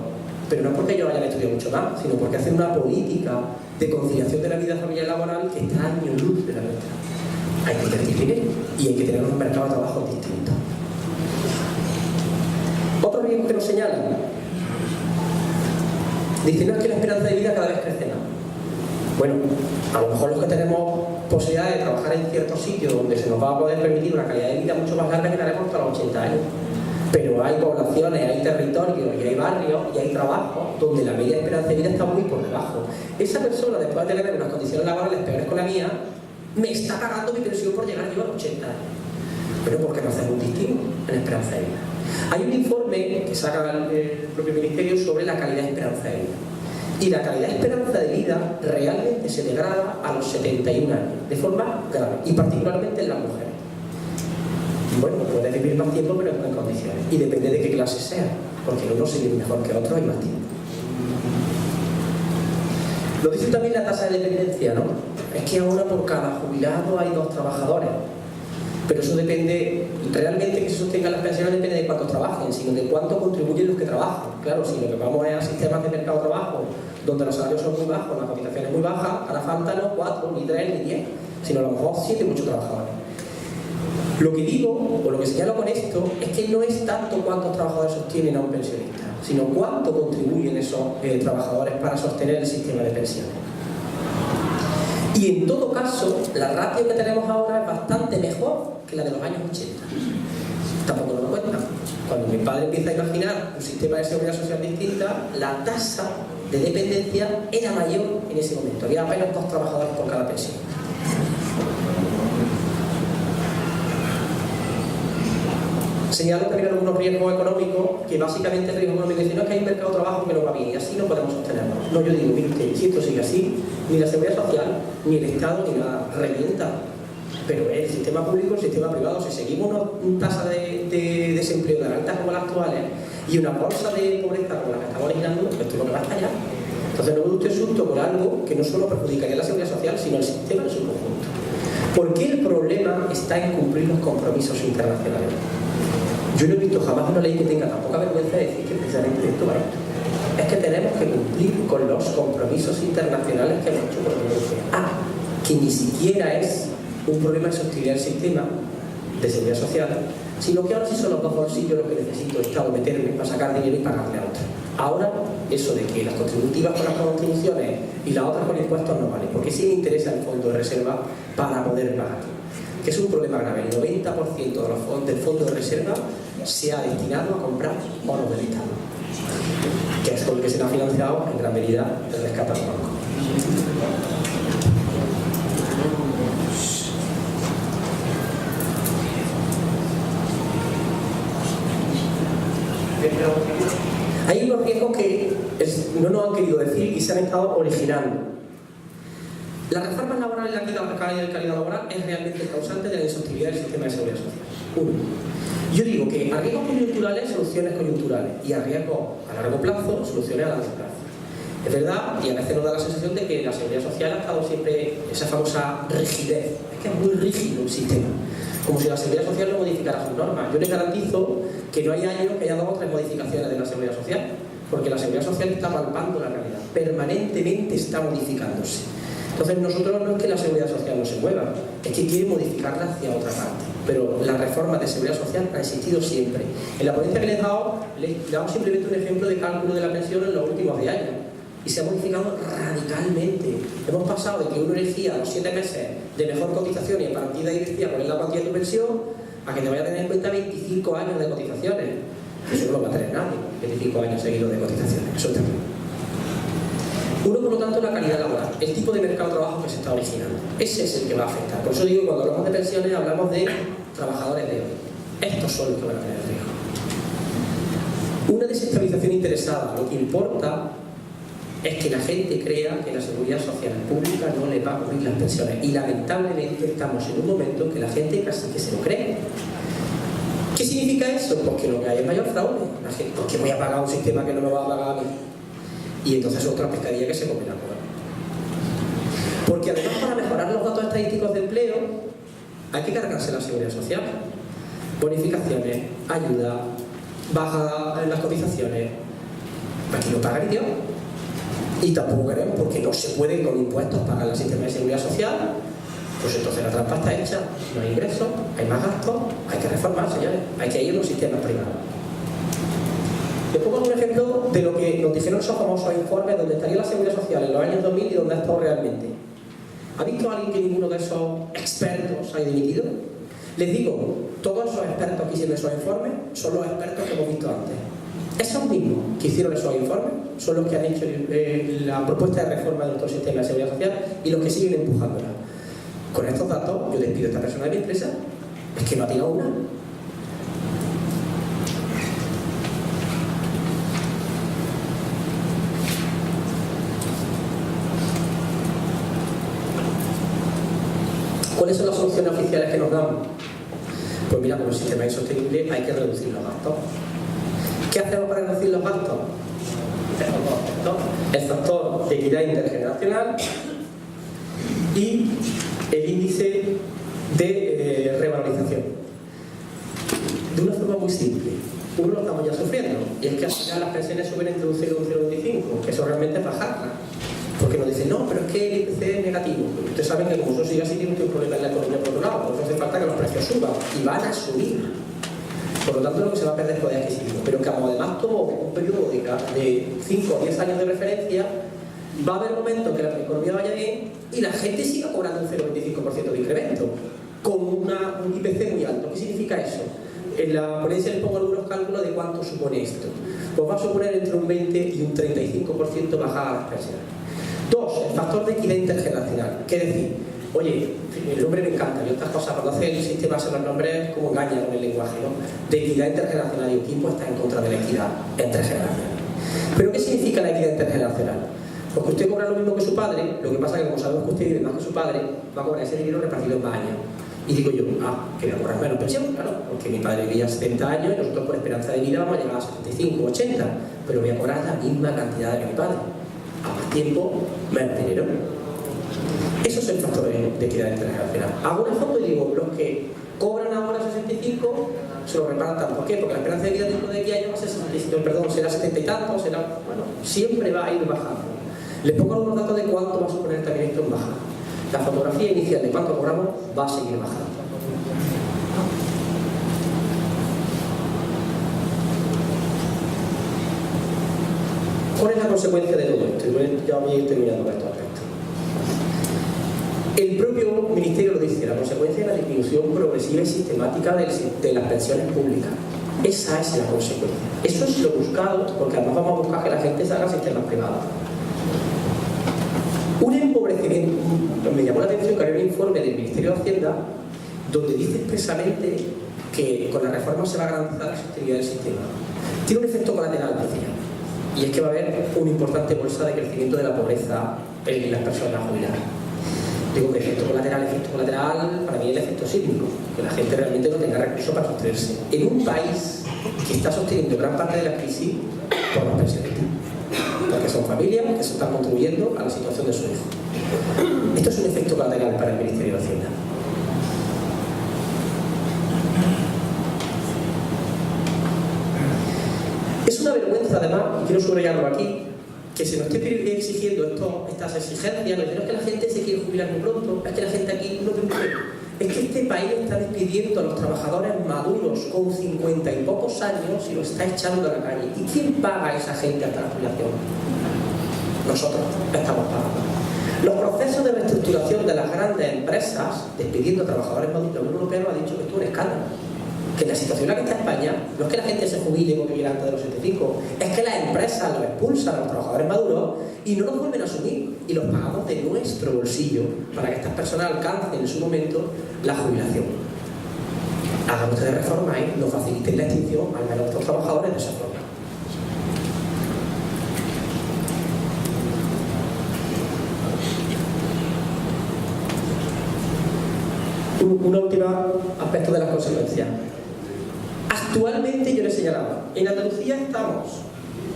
Pero no es porque ellos hayan estudiado mucho más, sino porque hacen una política de conciliación de la vida familiar y laboral que está a año luz de la nuestra. Hay que invertir dinero y hay que tener un mercado de trabajo distinto. Otro riesgo que nos señalan. Dicen, no, es que la esperanza de vida cada vez crece más. Bueno, a lo mejor los que tenemos posibilidad de trabajar en ciertos sitios donde se nos va a poder permitir una calidad de vida mucho más larga que tenemos hasta los 80 años. Pero hay poblaciones, hay territorios y hay barrios y hay trabajos donde la media esperanza de vida está muy por debajo. Esa persona, después de tener unas condiciones laborales peores con la mía, me está pagando mi pensión por llegar yo a los 80 años. Pero ¿por qué no hacemos un distingo en esperanza de vida? Hay un informe que saca el propio ministerio sobre la calidad de esperanza de vida. Y la calidad de esperanza de vida realmente se degrada a los 71 años, de forma grave, y particularmente en las mujeres. Bueno, puedes vivir más tiempo, pero en condiciones. Y depende de qué clase sea, porque uno se vive mejor que otro y más tiempo. Nos dice también la tasa de dependencia, ¿no? Es que ahora por cada jubilado hay 2 trabajadores. Pero eso depende, realmente que se sostengan las pensiones depende de cuántos trabajen, sino de cuánto contribuyen los que trabajan. Claro, si lo que vamos es a sistemas de mercado de trabajo, donde los salarios son muy bajos, las cotizaciones muy bajas, hará falta no 4, ni 3, ni 10, sino a lo mejor 7 muchos trabajadores. Lo que digo, o lo que señalo con esto, es que no es tanto cuántos trabajadores sostienen a un pensionista, sino cuánto contribuyen esos trabajadores para sostener el sistema de pensiones. Y en todo caso, la ratio que tenemos ahora es bastante mejor que la de los años 80. Tampoco nos lo cuentan. Cuando mi padre empieza a imaginar un sistema de seguridad social distinta, la tasa de dependencia era mayor en ese momento. Había apenas 2 trabajadores por cada pensión. Señalo también algunos riesgos económicos, que básicamente el riesgo económico dice no es que hay un mercado de trabajo que no va bien y así no podemos sostenerlo. No, yo digo, mire, si esto sigue así, ni la seguridad social, ni el Estado, ni nada, revienta. Pero el sistema público, el sistema privado, si seguimos una tasa de desempleo tan altas como las actuales y una bolsa de pobreza como la que estamos originando, esto es lo que va a estallar. Entonces no me usted susto por algo que no solo perjudicaría a la seguridad social, sino al sistema en su conjunto. ¿Por qué el problema está en cumplir los compromisos internacionales? Yo no he visto jamás una ley que tenga tan poca vergüenza de decir que precisamente esto va a esto. Es que tenemos que cumplir con los compromisos internacionales que hemos hecho con la Unión Europea. Que ni siquiera es un problema de sostenibilidad del sistema de seguridad social, sino que ahora sí son los 2 bolsillos los que necesito el Estado meterme para sacar dinero y pagarle a otros. Ahora, eso de que las contributivas con las contribuciones y las otras con impuestos no vale, porque sí me interesa el fondo de reserva para poder pagar. Que es un problema grave. El 90% del fondo de reserva se ha destinado a comprar bonos del Estado, que es con el que se ha financiado en gran medida el rescate al banco. Hay unos riesgos que no nos han querido decir y se han estado originando. La reforma laboral y la calidad laboral es realmente el causante de la insostenibilidad del sistema de seguridad social. 1. Yo digo que a riesgos coyunturales, soluciones coyunturales, y a riesgos a largo plazo, soluciones a largo plazo. Es verdad, y a veces nos da la sensación de que la seguridad social ha estado siempre esa famosa rigidez. Es que es muy rígido el sistema, como si la seguridad social no modificara sus normas. Yo les garantizo que no hay años que haya 2 o 3 modificaciones de la seguridad social, porque la seguridad social está palpando la realidad, permanentemente está modificándose. Entonces nosotros no es que la seguridad social no se mueva, es que quiere modificarla hacia otra parte. Pero las reformas de seguridad social han existido siempre. En la ponencia que les he dado simplemente un ejemplo de cálculo de la pensión en los últimos 10 años. Y se ha modificado radicalmente. Hemos pasado de que uno elegía los 7 meses de mejor cotización y a partir de ahí decía cuál es la cuantía de tu pensión, a que te vaya a tener en cuenta 25 años de cotizaciones. Eso no lo va a tener nadie, 25 años seguidos de cotizaciones. Eso está bien. 1, por lo tanto, la calidad laboral, el tipo de mercado de trabajo que se está originando. Ese es el que va a afectar. Por eso digo que cuando hablamos de pensiones hablamos de trabajadores de hoy. Estos son los que van a tener riesgo. Una desestabilización interesada. Lo que importa es que la gente crea que la seguridad social pública no le va a cubrir las pensiones. Y lamentablemente estamos en un momento en que la gente casi que se lo cree. ¿Qué significa eso? Pues que lo que hay es mayor fraude. La gente, ¿por qué voy a pagar un sistema que no me va a pagar a mí? Y entonces otra pescadilla que se come la cola. Porque además para mejorar los datos estadísticos de empleo hay que cargarse la seguridad social. Bonificaciones, ayuda, baja en las cotizaciones. Aquí no pagan Dios. Y tampoco queremos, porque no se puede con impuestos pagar el sistema de seguridad social. Pues entonces la trampa está hecha. No hay ingresos, hay más gastos, hay que reformar, señores. Hay que ir a los sistemas privados. Les pongo un ejemplo de lo que nos dijeron esos famosos informes donde estaría la seguridad social en los años 2000 y donde ha estado realmente. ¿Ha visto alguien que ninguno de esos expertos haya dimitido? Les digo, todos esos expertos que hicieron esos informes son los expertos que hemos visto antes. Esos mismos que hicieron esos informes son los que han hecho la propuesta de reforma de nuestro sistema de seguridad social y los que siguen empujándola. Con estos datos, yo despido a esta persona de mi empresa. Es que no ha tirado una. ¿Cuáles son las soluciones oficiales que nos dan? Pues mira, como el sistema es insostenible, hay que reducir los gastos. ¿Qué hacemos para reducir los gastos? El factor de equidad intergeneracional y el índice de revalorización. De una forma muy simple. Uno lo estamos ya sufriendo, y es que al final las pensiones suben entre un 0 y un 0,25, que eso realmente es bajarla. Porque nos dicen, no, pero es que el IPC es negativo. Ustedes saben que como eso sigue así, tiene un problema en la economía por otro lado, por eso hace falta que los precios suban, y van a subir. Por lo tanto, lo que se va a perder es poder adquisitivo. Pero como además tomo un periodo de 5 o 10 años de referencia, va a haber momentos que la economía vaya bien y la gente siga cobrando un 0,25% de incremento, con un IPC muy alto. ¿Qué significa eso? En la ponencia les pongo algunos cálculos de cuánto supone esto. Pues va a suponer entre un 20 y un 35% bajada a las pensiones. 2. El factor de equidad intergeneracional. ¿Qué decir? Oye, el nombre me encanta, y otras cosas, cuando hace el sistema se los nombres como engañan con el lenguaje, ¿no? De equidad intergeneracional, y Oquimpo está en contra de la equidad intergeneracional. ¿Pero qué significa la equidad intergeneracional? Pues que usted cobra lo mismo que su padre, lo que pasa es que como sabemos que usted vive más que su padre, va a cobrar ese dinero repartido en más años. Y digo yo, que voy a cobrar menos pensión, claro, porque mi padre vivía 70 años y nosotros por esperanza de vida vamos a llegar a 75, 80, pero voy a cobrar la misma cantidad que mi padre. A más tiempo, menos dinero. Eso es el factor de equidad intergeneracional. Hago una foto y digo, los que cobran ahora 65 se lo repartan. ¿Por qué? Porque la esperanza de vida dentro de 10 años va a ser 65, perdón, será 70 y tanto, será, bueno, siempre va a ir bajando. Les pongo algunos datos de cuánto va a suponer también esto en baja. La fotografía inicial de cuánto cobramos va a seguir bajando. ¿Cuál es la consecuencia de todo esto? Ya voy a ir terminando con estos aspectos. El propio Ministerio lo dice, la consecuencia es la disminución progresiva y sistemática de las pensiones públicas. Esa es la consecuencia. Eso es lo buscado, porque además vamos a buscar que la gente se haga sistemas privados. Un empobrecimiento. Me llamó la atención que había un informe del Ministerio de Hacienda donde dice expresamente que con la reforma se va a garantizar la sostenibilidad del sistema. Tiene un efecto colateral, decía, y es que va a haber una importante bolsa de crecimiento de la pobreza en las personas jubiladas. Digo que efecto colateral, para mí es el efecto sísmico, que la gente realmente no tenga recursos para sostenerse. En un país que está sosteniendo gran parte de la crisis por los pensionistas, porque son familias que se están contribuyendo a la situación de su hijo. Esto es un efecto colateral para el Ministerio de Hacienda. Es una vergüenza, además, y quiero subrayarlo aquí, que se nos esté exigiendo estas exigencias. No es que la gente se quiere jubilar muy pronto, es que la gente aquí no tiene. Es que este país está despidiendo a los trabajadores maduros con 50 y pocos años y lo está echando a la calle. ¿Y quién paga a esa gente hasta la jubilación? Nosotros estamos pagando. Los procesos de reestructuración de las grandes empresas, despidiendo a trabajadores maduros, la Unión Europea nos ha dicho que esto es un escándalo. Que la situación en la que está España no es que la gente se jubile porque viene antes de los 75, es que las empresas los expulsan a los trabajadores maduros y no los vuelven a asumir y los pagamos de nuestro bolsillo para que estas personas alcancen en su momento la jubilación. Hagan ustedes reformas y nos faciliten la extinción al menos de estos trabajadores de esa forma. Un último aspecto de las consecuencias. Actualmente, yo les señalaba, en Andalucía estamos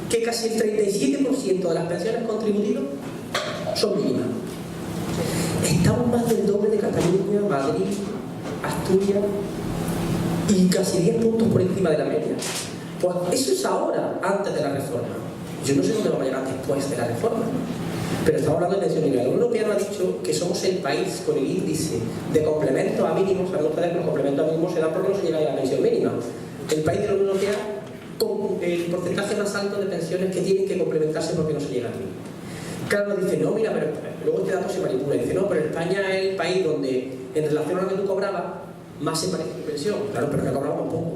que casi el 37% de las pensiones contributivas son mínimas. Estamos más del doble de Cataluña, Madrid, Asturias y casi 10 puntos por encima de la media. Pues eso es ahora, antes de la reforma. Yo no sé dónde vamos a llegar después de la reforma. Pero estamos hablando de pensión mínima. La Unión Europea nos ha dicho que somos el país con el índice de complementos a mínimos. Saben ustedes que los complementos a mínimos se dan porque no se llega a la pensión mínima. El país de la Unión Europea con el porcentaje más alto de pensiones que tienen que complementarse porque no se llega a mínimo. Claro, nos dice, no, mira, pero luego este dato se manipula. Dice, no, pero España es el país donde, en relación a lo que tú cobrabas, más se parece tu pensión. Claro, pero que cobrábamos poco.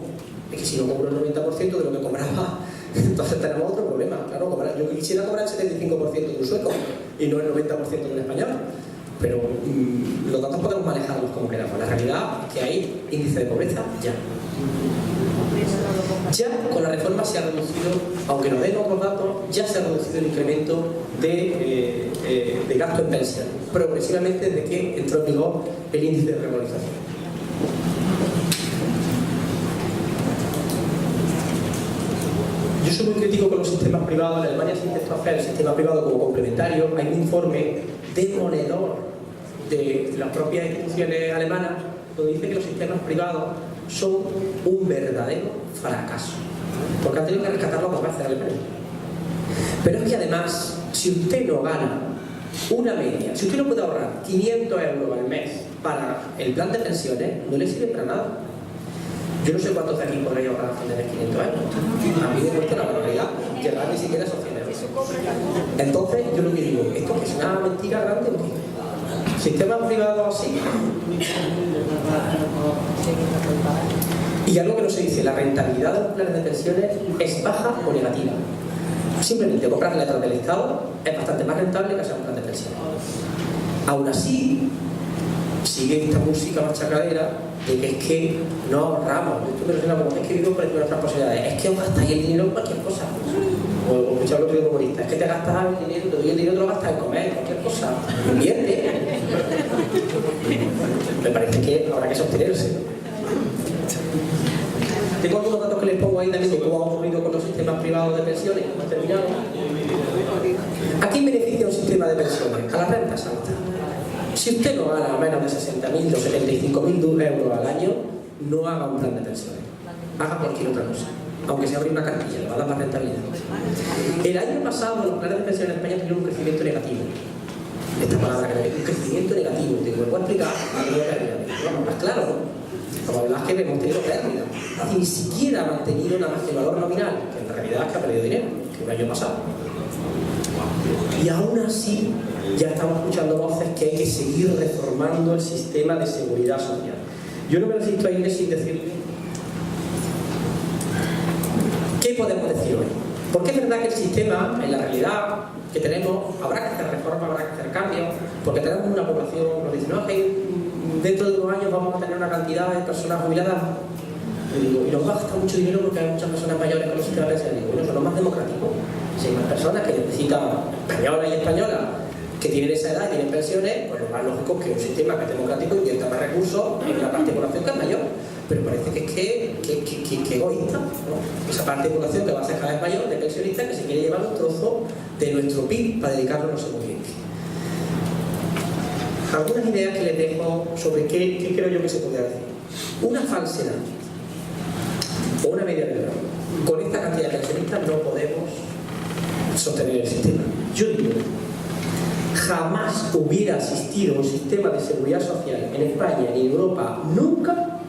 Es que si no cobro el 90% de lo que cobraba, entonces tenemos otro problema. Claro, yo quisiera cobrar el 75% de un sueco y no el 90% de un español. Pero los datos podemos manejarlos como queramos. La realidad es que hay índice de pobreza ya. Ya con la reforma se ha reducido, aunque nos den otros datos, ya se ha reducido el incremento de gasto en pensión, progresivamente desde que entró en vigor el índice de revalorización. Yo Yo soy muy crítico con los sistemas privados. En Alemania se intentó hacer el sistema privado como complementario. Hay un informe demoledor de las propias instituciones alemanas donde dice que los sistemas privados son un verdadero fracaso, porque han tenido que rescatarlo dos veces en Alemania. Pero es que además, si usted no gana una media, si usted no puede ahorrar 500 euros al mes para el plan de pensiones, no le sirve para nada. Yo no sé cuántos de aquí podréis ahorrar a fin de mes 500 euros. A mí me cuesta la barbaridad llegar ni siquiera a esos 100 euros. Entonces, yo lo que digo, ¿esto que es una mentira grande o qué? Sistemas privados así. Y algo que no se dice, la rentabilidad de los planes de pensiones es baja o negativa. Simplemente comprar letras del Estado es bastante más rentable que hacer un plan de pensiones. Aún así, sigue esta música machacadera de que es que no ahorramos. Esto me resuena como es que vivo por nuestras posibilidades. Es que os gastáis el dinero en cualquier cosa. O escuchar lo que digo humorista, es que te gastas el dinero, te doy el dinero, te lo gastas en comer, cualquier cosa. Invierte. Me parece que habrá que sostenerse. Tengo algunos datos que les pongo ahí también de cómo ha ocurrido con los sistemas privados de pensiones. Hemos terminado. ¿A quién beneficia un sistema de pensiones? A las rentas altas. Si usted no gana menos de 60.000 o 75.000 euros al año, no haga un plan de pensiones. Haga cualquier otra cosa. Aunque se abra una cartilla, le va a dar más rentabilidad. El año pasado los planes de pensiones en España tuvieron un crecimiento negativo. Esta palabra que es un crecimiento negativo. Te voy a explicar a qué vamos más claro, ¿no? Como hablas que hemos tenido pérdida. Y ni siquiera ha mantenido nada más que el valor nominal, que en realidad es que ha perdido dinero, que el año pasado. Y aún así, ya estamos escuchando voces que hay que seguir reformando el sistema de seguridad social. Yo no me resisto a ir sin decirle ¿qué podemos decir hoy? Porque es verdad que el sistema, en la realidad que tenemos, habrá que hacer reformas, habrá que hacer cambios, porque tenemos una población, nos dicen, no, que dentro de unos años vamos a tener una cantidad de personas jubiladas. Y digo, y nos va a gastar mucho dinero porque hay muchas personas mayores con los sistemas de pensiones. Digo, bueno, son los más democráticos. Si hay más personas que necesitan, españolas y españolas, que tienen esa edad y tienen pensiones, pues lo más lógico es que un sistema que es democrático invierta más recursos en la parte de población que es mayor. Pero parece que es egoísta, ¿no? Esa parte de población que va a ser cada vez mayor, de pensionistas, que se quiere llevar un trozo de nuestro PIB para dedicarlo a no sé muy bien. Algunas ideas que les dejo sobre qué creo yo que se podría decir. Una falsedad o una media verdad. Con esta cantidad de pensionistas no podemos sostener el sistema. Yo digo, jamás hubiera existido un sistema de seguridad social en España ni en Europa, nunca,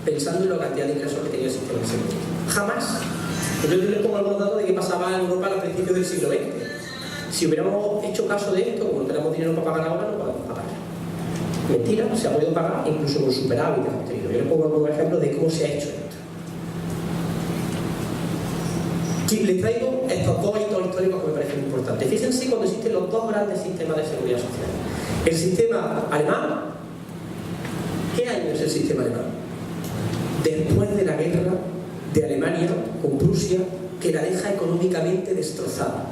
pensando en la cantidad de ingresos que tenía el sistema de seguridad. Jamás. Yo les pongo algunos datos de qué pasaba en Europa a principios del siglo XX. Si hubiéramos hecho caso de esto, como no tenemos dinero para pagar ahora, no podemos pagar. Mentira, se ha podido pagar incluso con superávit. Yo les pongo algunos ejemplos de cómo se ha hecho esto. Y les traigo estos dos hitos históricos que me parecen importantes. Fíjense cuando existen los dos grandes sistemas de seguridad social. El sistema alemán. ¿Qué año es el sistema alemán? Después de la guerra de Alemania con Prusia, que la deja económicamente destrozada.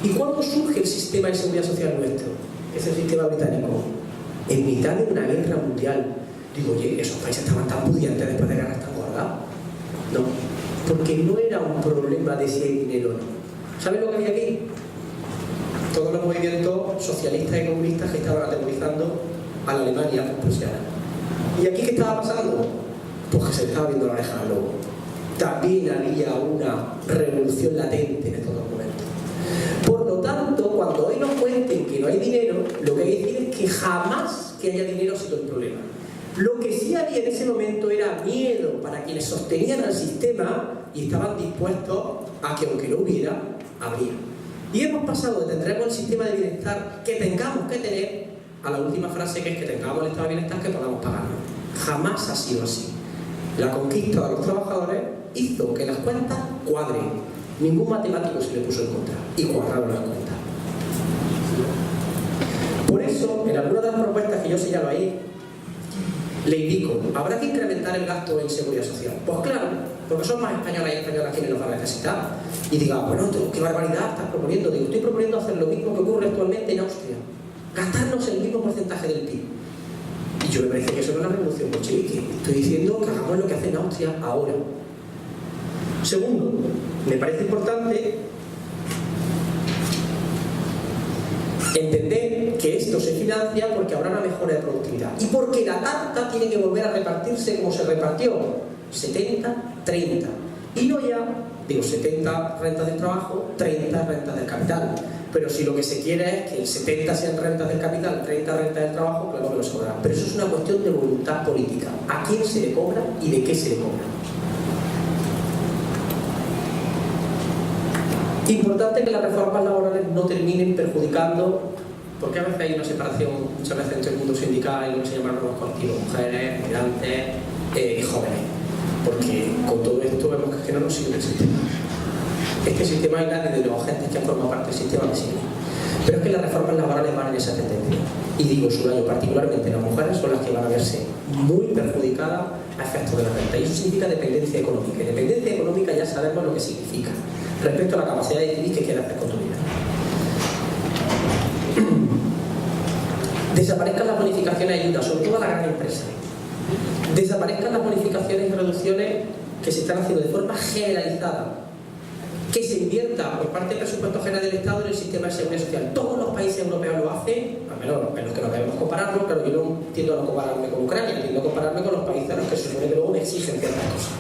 ¿Y cuándo surge el sistema de seguridad social nuestro? Es el sistema británico. En mitad de una guerra mundial. Digo, oye, esos países estaban tan pudientes después de guerras tan gordas. No, porque no era un problema de si hay dinero o no. ¿Saben lo que había aquí? Todos los movimientos socialistas y comunistas que estaban atemorizando a la Alemania prusiana. ¿Y aquí qué estaba pasando? Pues que se le estaba viendo la oreja al lobo. También había una revolución latente en estos dos momentos. Por lo tanto, cuando hoy nos cuenten que no hay dinero, lo que hay que decir es que jamás que haya dinero ha sido el problema. Lo que sí había en ese momento era miedo para quienes sostenían al sistema y estaban dispuestos a que aunque no hubiera, habría. Y hemos pasado de tendremos el sistema de bienestar que tengamos que tener a la última frase que es que tengamos el estado de bienestar que podamos pagarlo. Jamás ha sido así. La conquista de los trabajadores hizo que las cuentas cuadren. Ningún matemático se le puso en contra y cuadraron las cuentas. Por eso, en algunas de las propuestas que yo señalo ahí, le indico, habrá que incrementar el gasto en seguridad social. Pues claro, porque son más españolas y españolas quienes los van a necesitar. Y diga, bueno, qué barbaridad estás proponiendo. Digo, estoy proponiendo hacer lo mismo que ocurre actualmente en Austria. Gastarnos el mismo porcentaje del PIB. Y yo me parece que eso no es una revolución bolchevique. Estoy diciendo que hagamos lo que hace en Austria ahora. Segundo, Me parece importante entender que esto se financia porque habrá una mejora de productividad y porque la tarta tiene que volver a repartirse como se repartió, 70-30, y no ya, digo, 70 rentas del trabajo, 30 rentas del capital. Pero si lo que se quiere es que el 70 sean rentas del capital, 30 rentas del trabajo, claro que lo sobra. Pero eso es una cuestión de voluntad política. ¿A quién se le cobra y de qué se le cobra? Importante que las reformas laborales no terminen perjudicando, porque a veces hay una separación, muchas veces entre el mundo sindical y lo que se llaman los colectivos, mujeres, migrantes y jóvenes. Porque con todo esto vemos que no nos sirve el sistema. Este sistema hay nadie de los agentes que han formado parte del sistema que sirve. Pero es que las reformas laborales van en esa tendencia. Y digo, subrayo, particularmente las mujeres son las que van a verse muy perjudicadas a efectos de la renta. Y eso significa dependencia económica. Y dependencia económica ya sabemos lo que significa respecto a la capacidad de decidir qué quieres hacer con tu vida. Desaparezcan las bonificaciones y ayudas, sobre todo a la gran empresa. Desaparezcan las bonificaciones y reducciones que se están haciendo de forma generalizada. Que se invierta por parte del presupuesto general del Estado en el sistema de seguridad social. Todos los países europeos lo hacen, al menos en los que nos debemos compararnos. Claro, yo no tiendo a no compararme con Ucrania, tiendo a compararme con los países a los que se supone que luego me exigen ciertas cosas.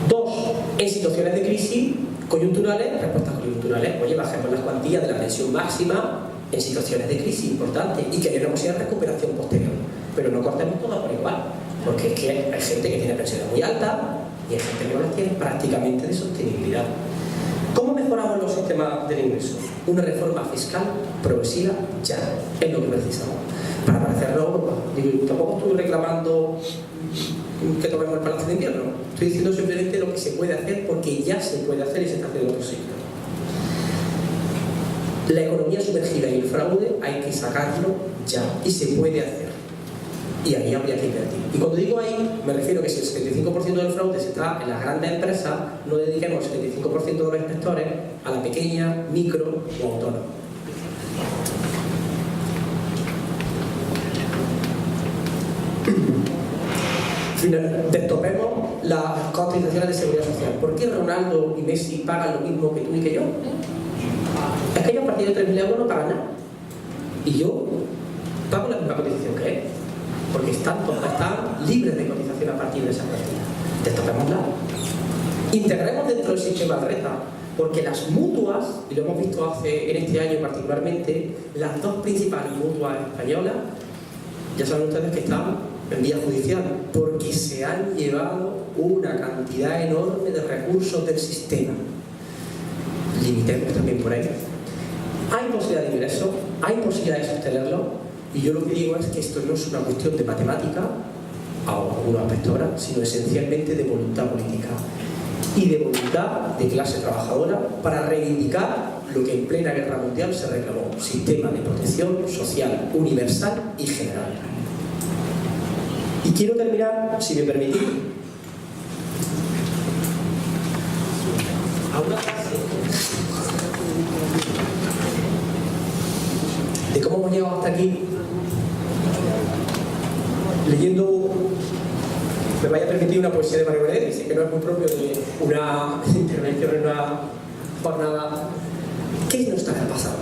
Dos, en situaciones de crisis coyunturales, respuestas coyunturales, oye, bajemos las cuantías de la pensión máxima en situaciones de crisis importantes y que haya una posibilidad de recuperación posterior. Pero no cortemos todas por igual, porque es que hay gente que tiene pensiones muy altas y hay gente que no las tiene prácticamente de sostenibilidad. ¿Cómo mejoramos los sistemas del ingreso? Una reforma fiscal progresiva ya, es lo que precisamos. Para parecernos a Europa. Digo, tampoco estoy reclamando que tomemos el Palacio de Invierno. Estoy diciendo simplemente lo que se puede hacer porque ya se puede hacer y se está haciendo en otros sitios. La economía sumergida y el fraude hay que sacarlo ya y se puede hacer. Y ahí habría que invertir. Y cuando digo ahí, me refiero que si el 75% del fraude se está en las grandes empresas, no dediquemos el 75% de los inspectores a la pequeña, micro o autónoma. Destopemos las cotizaciones de seguridad social. ¿Por qué Ronaldo y Messi pagan lo mismo que tú y que yo? Es que ellos a partir de 3.000 euros no pagan nada. Y yo pago la misma cotización que él. Porque están libres de cotización a partir de esa partida. Destopémosla. Integremos dentro del sistema de renta. Porque las mutuas, y lo hemos visto en este año particularmente, las dos principales mutuas españolas, ya saben ustedes que están en vía judicial, porque se han llevado una cantidad enorme de recursos del sistema. Limitemos también por ello. Hay posibilidad de ingreso, hay posibilidad de sostenerlo, y yo lo que digo es que esto no es una cuestión de matemática, a algunos aspectos ahora, sino esencialmente de voluntad política y de voluntad de clase trabajadora para reivindicar lo que en plena guerra mundial se reclamó: sistema de protección social universal y general. Y quiero terminar, si me permitís, a una frase de cómo hemos llegado hasta aquí, leyendo, me vaya a permitir, una poesía de Mario Benedetti. Sé que no es muy propio de una intervención en una jornada. ¿Qué nos está pasando?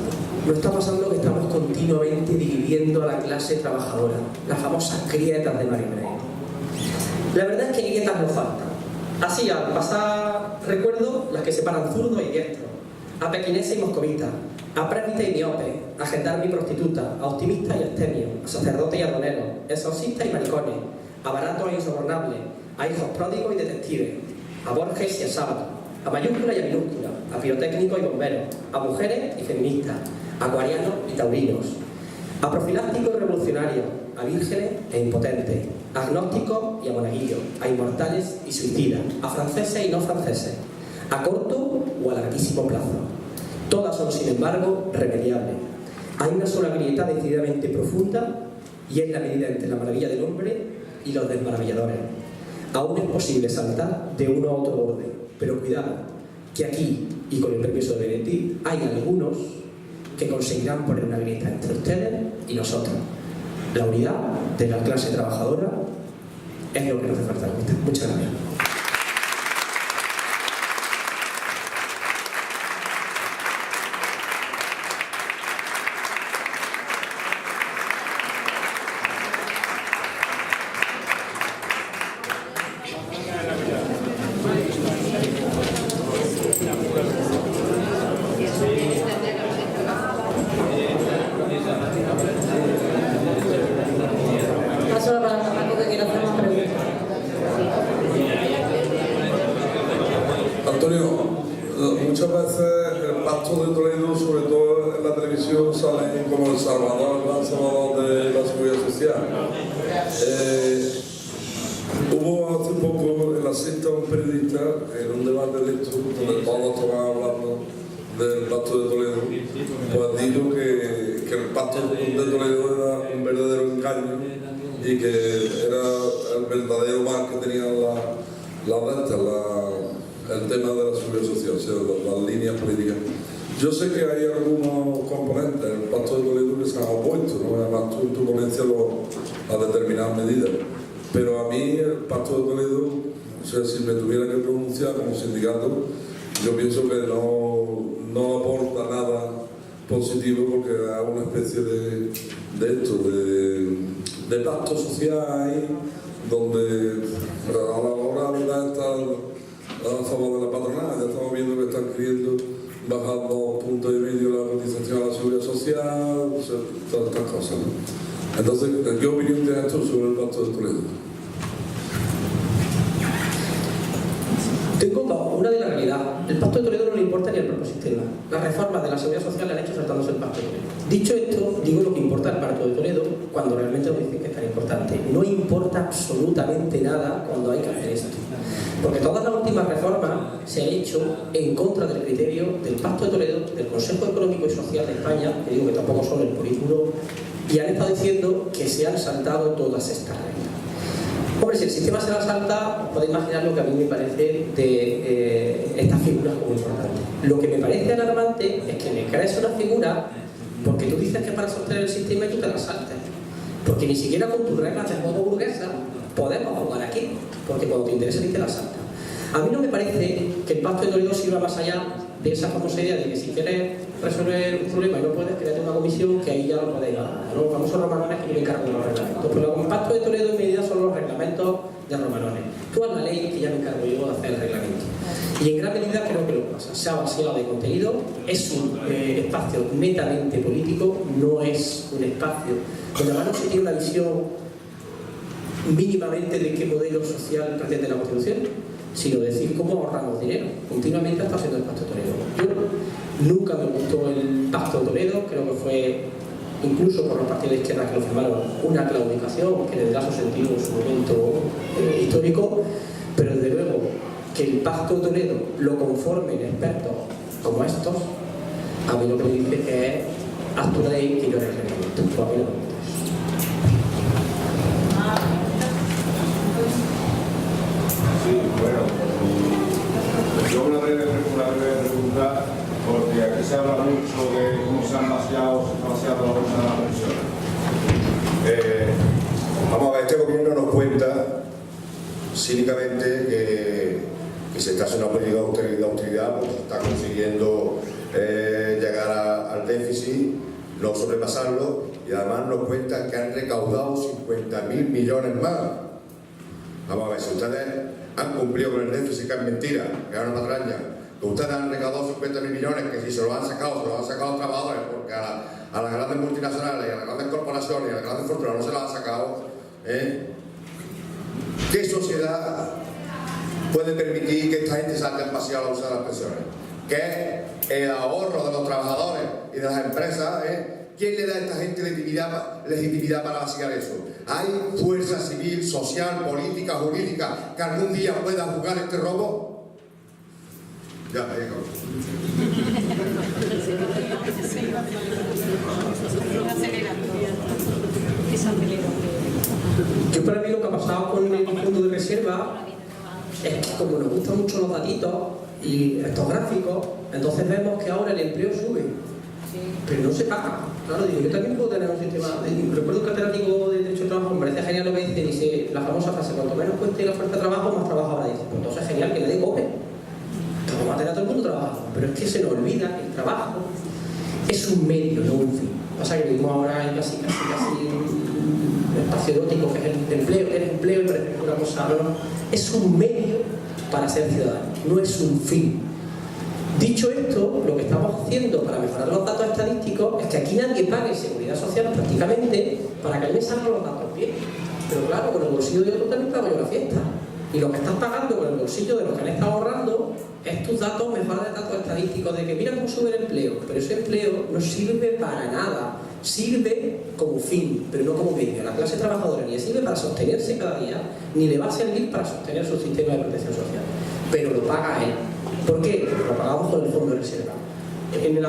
Nos está pasando que estamos continuamente dividiendo a la clase trabajadora, las famosas grietas de Mario Benedetti. La verdad es que grietas nos faltan. Así, al pasar recuerdo las que separan zurdo y diestro, a pequinesa y moscovita, a présbita y miope, a gendarme y prostituta, a optimista y abstemio, a sacerdote y adonero, a exorcista y maricones, a baratos e insobornables, a hijos pródigos y detectives, a Borges y a sábado, a mayúscula y a minúscula, a pirotécnicos y bomberos, a mujeres y feministas, a acuarianos y taurinos, a profilácticos y revolucionarios, a vírgenes e impotentes, a agnósticos y a monaguillos, a inmortales y suicidas, a franceses y no franceses, a corto o a larguísimo plazo. Todas son, sin embargo, remediables. Hay una sola grieta decididamente profunda y es la medida entre la maravilla del hombre y los desmaravilladores. Aún es posible saltar de uno a otro borde, pero cuidado, que aquí, y con el permiso de Benedetti, hay algunos que conseguirán poner una grieta entre ustedes y nosotros. La unidad de la clase trabajadora es lo que nos hace falta. Muchas gracias. Muchas veces el Pacto de Toledo, sobre todo en la televisión, sale como el gran salvador de la seguridad social. Hubo hace poco en la Sexta un periodista en un debate de esto, donde todos estaban hablando del Pacto de Toledo, pues dijo que el Pacto de Toledo era un verdadero engaño y que era el verdadero mal que tenían el tema de la seguridad social, o sea, las líneas políticas. Yo sé que hay algunos componentes del Pacto de Toledo que se han opuesto, ¿no? Además tú en tu ponencia a determinadas medidas, pero a mí el Pacto de Toledo, o sea, si me tuviera que pronunciar como sindicato, yo pienso que no aporta nada positivo, porque es una especie de pacto social ahí, donde a la hora de estar a favor de la patronal, ya estamos viendo que están queriendo bajar 2,5 puntos la cotización a la seguridad social, o sea, todas estas cosas, ¿no? Entonces, ¿qué opinión tienes tú sobre el Pacto de Toledo? Tengo dos. Una de la realidad. El Pacto de Toledo no le importa ni al propio sistema. Las reformas de la seguridad social le han hecho saltándose el Pacto de Toledo. Dicho esto, digo lo que importa el Pacto de Toledo cuando realmente nos dicen que es tan importante. No importa absolutamente nada cuando hay que hacer esto. Porque todas las últimas reformas se han hecho en contra del criterio del Pacto de Toledo, del Consejo Económico y Social de España, que digo que tampoco son el polígono, y han estado diciendo que se han saltado todas estas reglas. Hombre, si el sistema se la salta, podéis imaginar lo que a mí me parece de estas figuras como importantes. Lo que me parece alarmante es que me crees una figura porque tú dices que para sostener el sistema y tú te la saltes. Porque ni siquiera con tus reglas de juego burguesa podemos jugar aquí, porque cuando te interesa ni te la saltas. A mí no me parece que el Pacto de Toledo sirva más allá de esa famosa idea de que si quieres resolver un problema y no puedes, créate una comisión que ahí ya lo podéis dar. Los famosos romanones que yo me encargo de los reglamentos. Pero el Pacto de Toledo en medida son los reglamentos de romanones. Tú haz la ley que ya me encargo yo de hacer el reglamento. Y en gran medida creo que lo pasa. Se ha vaciado de contenido, es un espacio netamente político, no es un espacio donde además no se tiene una visión mínimamente de qué modelo social pretende la Constitución, sino decir cómo ahorramos dinero. Continuamente está haciendo el Pacto de Toledo. Yo nunca me gustó el Pacto de Toledo, creo que fue, incluso por los partidos de izquierda que lo firmaron, una claudicación que le da su sentido en su momento histórico, pero desde luego que el Pacto de Toledo lo conformen expertos como estos, a mí lo que me dice que es haz tu ley y no eres reglamento. A mí no me gusta. Sí, bueno, yo una breve pregunta, porque aquí se habla mucho de cómo se han vaciado la bolsa de las pensiones. Vamos a ver, este gobierno nos cuenta cínicamente que se está haciendo una política de austeridad, porque se está consiguiendo llegar al déficit, no sobrepasarlo, y además nos cuentan que han recaudado 50.000 millones más. Vamos a ver, si ustedes han cumplido con el déficit, que es mentira, que es una patraña, que ustedes han recaudado 50.000 millones, que si se los han sacado los trabajadores, porque a las grandes multinacionales, a las grandes corporaciones, a las grandes fortunas no se las han sacado. ¿Qué sociedad puede permitir que esta gente saque demasiado la bolsa de las pensiones? ¿Qué es el ahorro de los trabajadores y de las empresas? ¿Quién le da a esta gente legitimidad para vaciar eso? ¿Hay fuerza civil, social, política, jurídica que algún día pueda juzgar este robo? Ya, ahí acabo. Yo, para mí, lo que ha pasado con el fondo de reserva es que, como nos gustan mucho los datitos y estos gráficos, entonces vemos que ahora el empleo sube, pero no se paga. Claro, digo, yo también puedo tener un sistema. Recuerdo un catedrático de Derecho de Trabajo, me parece genial lo que dice la famosa frase: cuanto menos cueste la oferta de trabajo, más trabajo habrá. Dice, pues entonces es genial que nadie cobre, que vamos a tener a todo el mundo trabajando. Pero es que se nos olvida que el trabajo es un medio, no un fin. Pasa que vivimos ahora en casi un espacio erótico que es el empleo. El empleo me parece una cosa, no, es un medio para ser ciudadano, no es un fin. Dicho esto, lo que estamos haciendo para mejorar los datos estadísticos es que aquí nadie pague seguridad social prácticamente para que a mí me salgan los datos bien. Pero claro, con el bolsillo de otro también pago yo la fiesta. Y lo que estás pagando con el bolsillo de los que han estado ahorrando es tus datos, mejoras de datos estadísticos de que mira cómo sube el empleo, pero ese empleo no sirve para nada, sirve como fin, pero no como medio. La clase trabajadora ni le sirve para sostenerse cada día, ni le va a servir para sostener su sistema de protección social, pero lo paga él. ¿Por qué? Porque lo pagamos con el fondo de reserva. En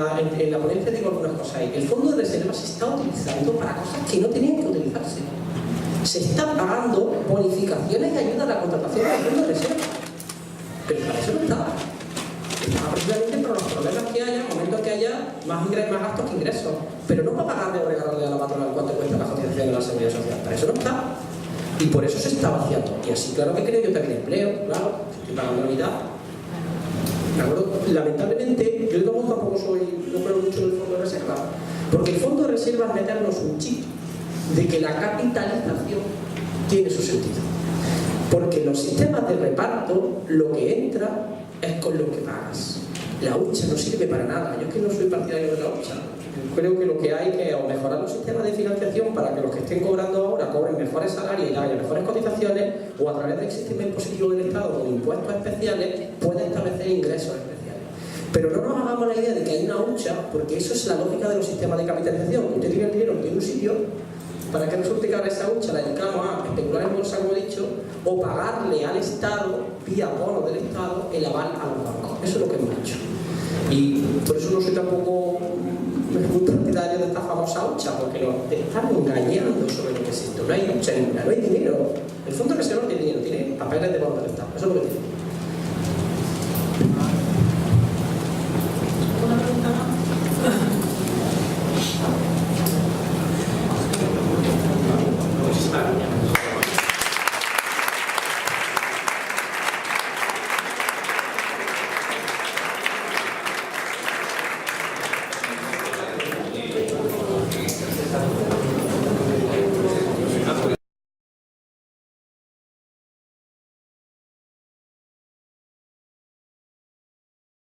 la ponencia digo algunas cosas ahí. El fondo de reserva se está utilizando para cosas que no tenían que utilizarse. Se están pagando bonificaciones y ayuda a la contratación del fondo de reserva. Pero para eso no estaba. Estaba precisamente por los problemas que haya, momentos que haya más gastos que ingresos. Pero no para pagarle o regalarle a la patronal cuánto cuesta la cotización de la seguridad social. Para eso no está. Y por eso se está vaciando. Y así, claro que creo yo también empleo, claro, estoy pagando la mitad. ¿De acuerdo? Lamentablemente, yo tampoco no creo mucho en el fondo de reserva. Porque el fondo de reserva es meternos un chip de que la capitalización tiene su sentido. Porque en los sistemas de reparto lo que entra es con lo que pagas. La hucha no sirve para nada. Yo es que no soy partidario de la hucha. Creo que lo que hay que o mejorar los sistemas de financiación para que los que estén cobrando ahora cobren mejores salarios y haya mejores cotizaciones, o a través del sistema impositivo del Estado con impuestos especiales puede establecer ingresos especiales. Pero no nos hagamos la idea de que hay una hucha, porque eso es la lógica de los sistemas de capitalización. Usted tiene el dinero en un sitio, para que resulte que ahora esa hucha la dedicamos a especular en bolsa, como he dicho, o pagarle al Estado, vía bonos del Estado, el aval a los bancos. Eso es lo que hemos hecho. Y por eso no soy tampoco muy partidario de esta famosa hucha, porque nos están engañando sobre lo que es esto. No hay hucha ninguna, no hay dinero. El fondo de reserva no tiene dinero, tiene papeles de bonos del Estado. Eso es lo que tiene.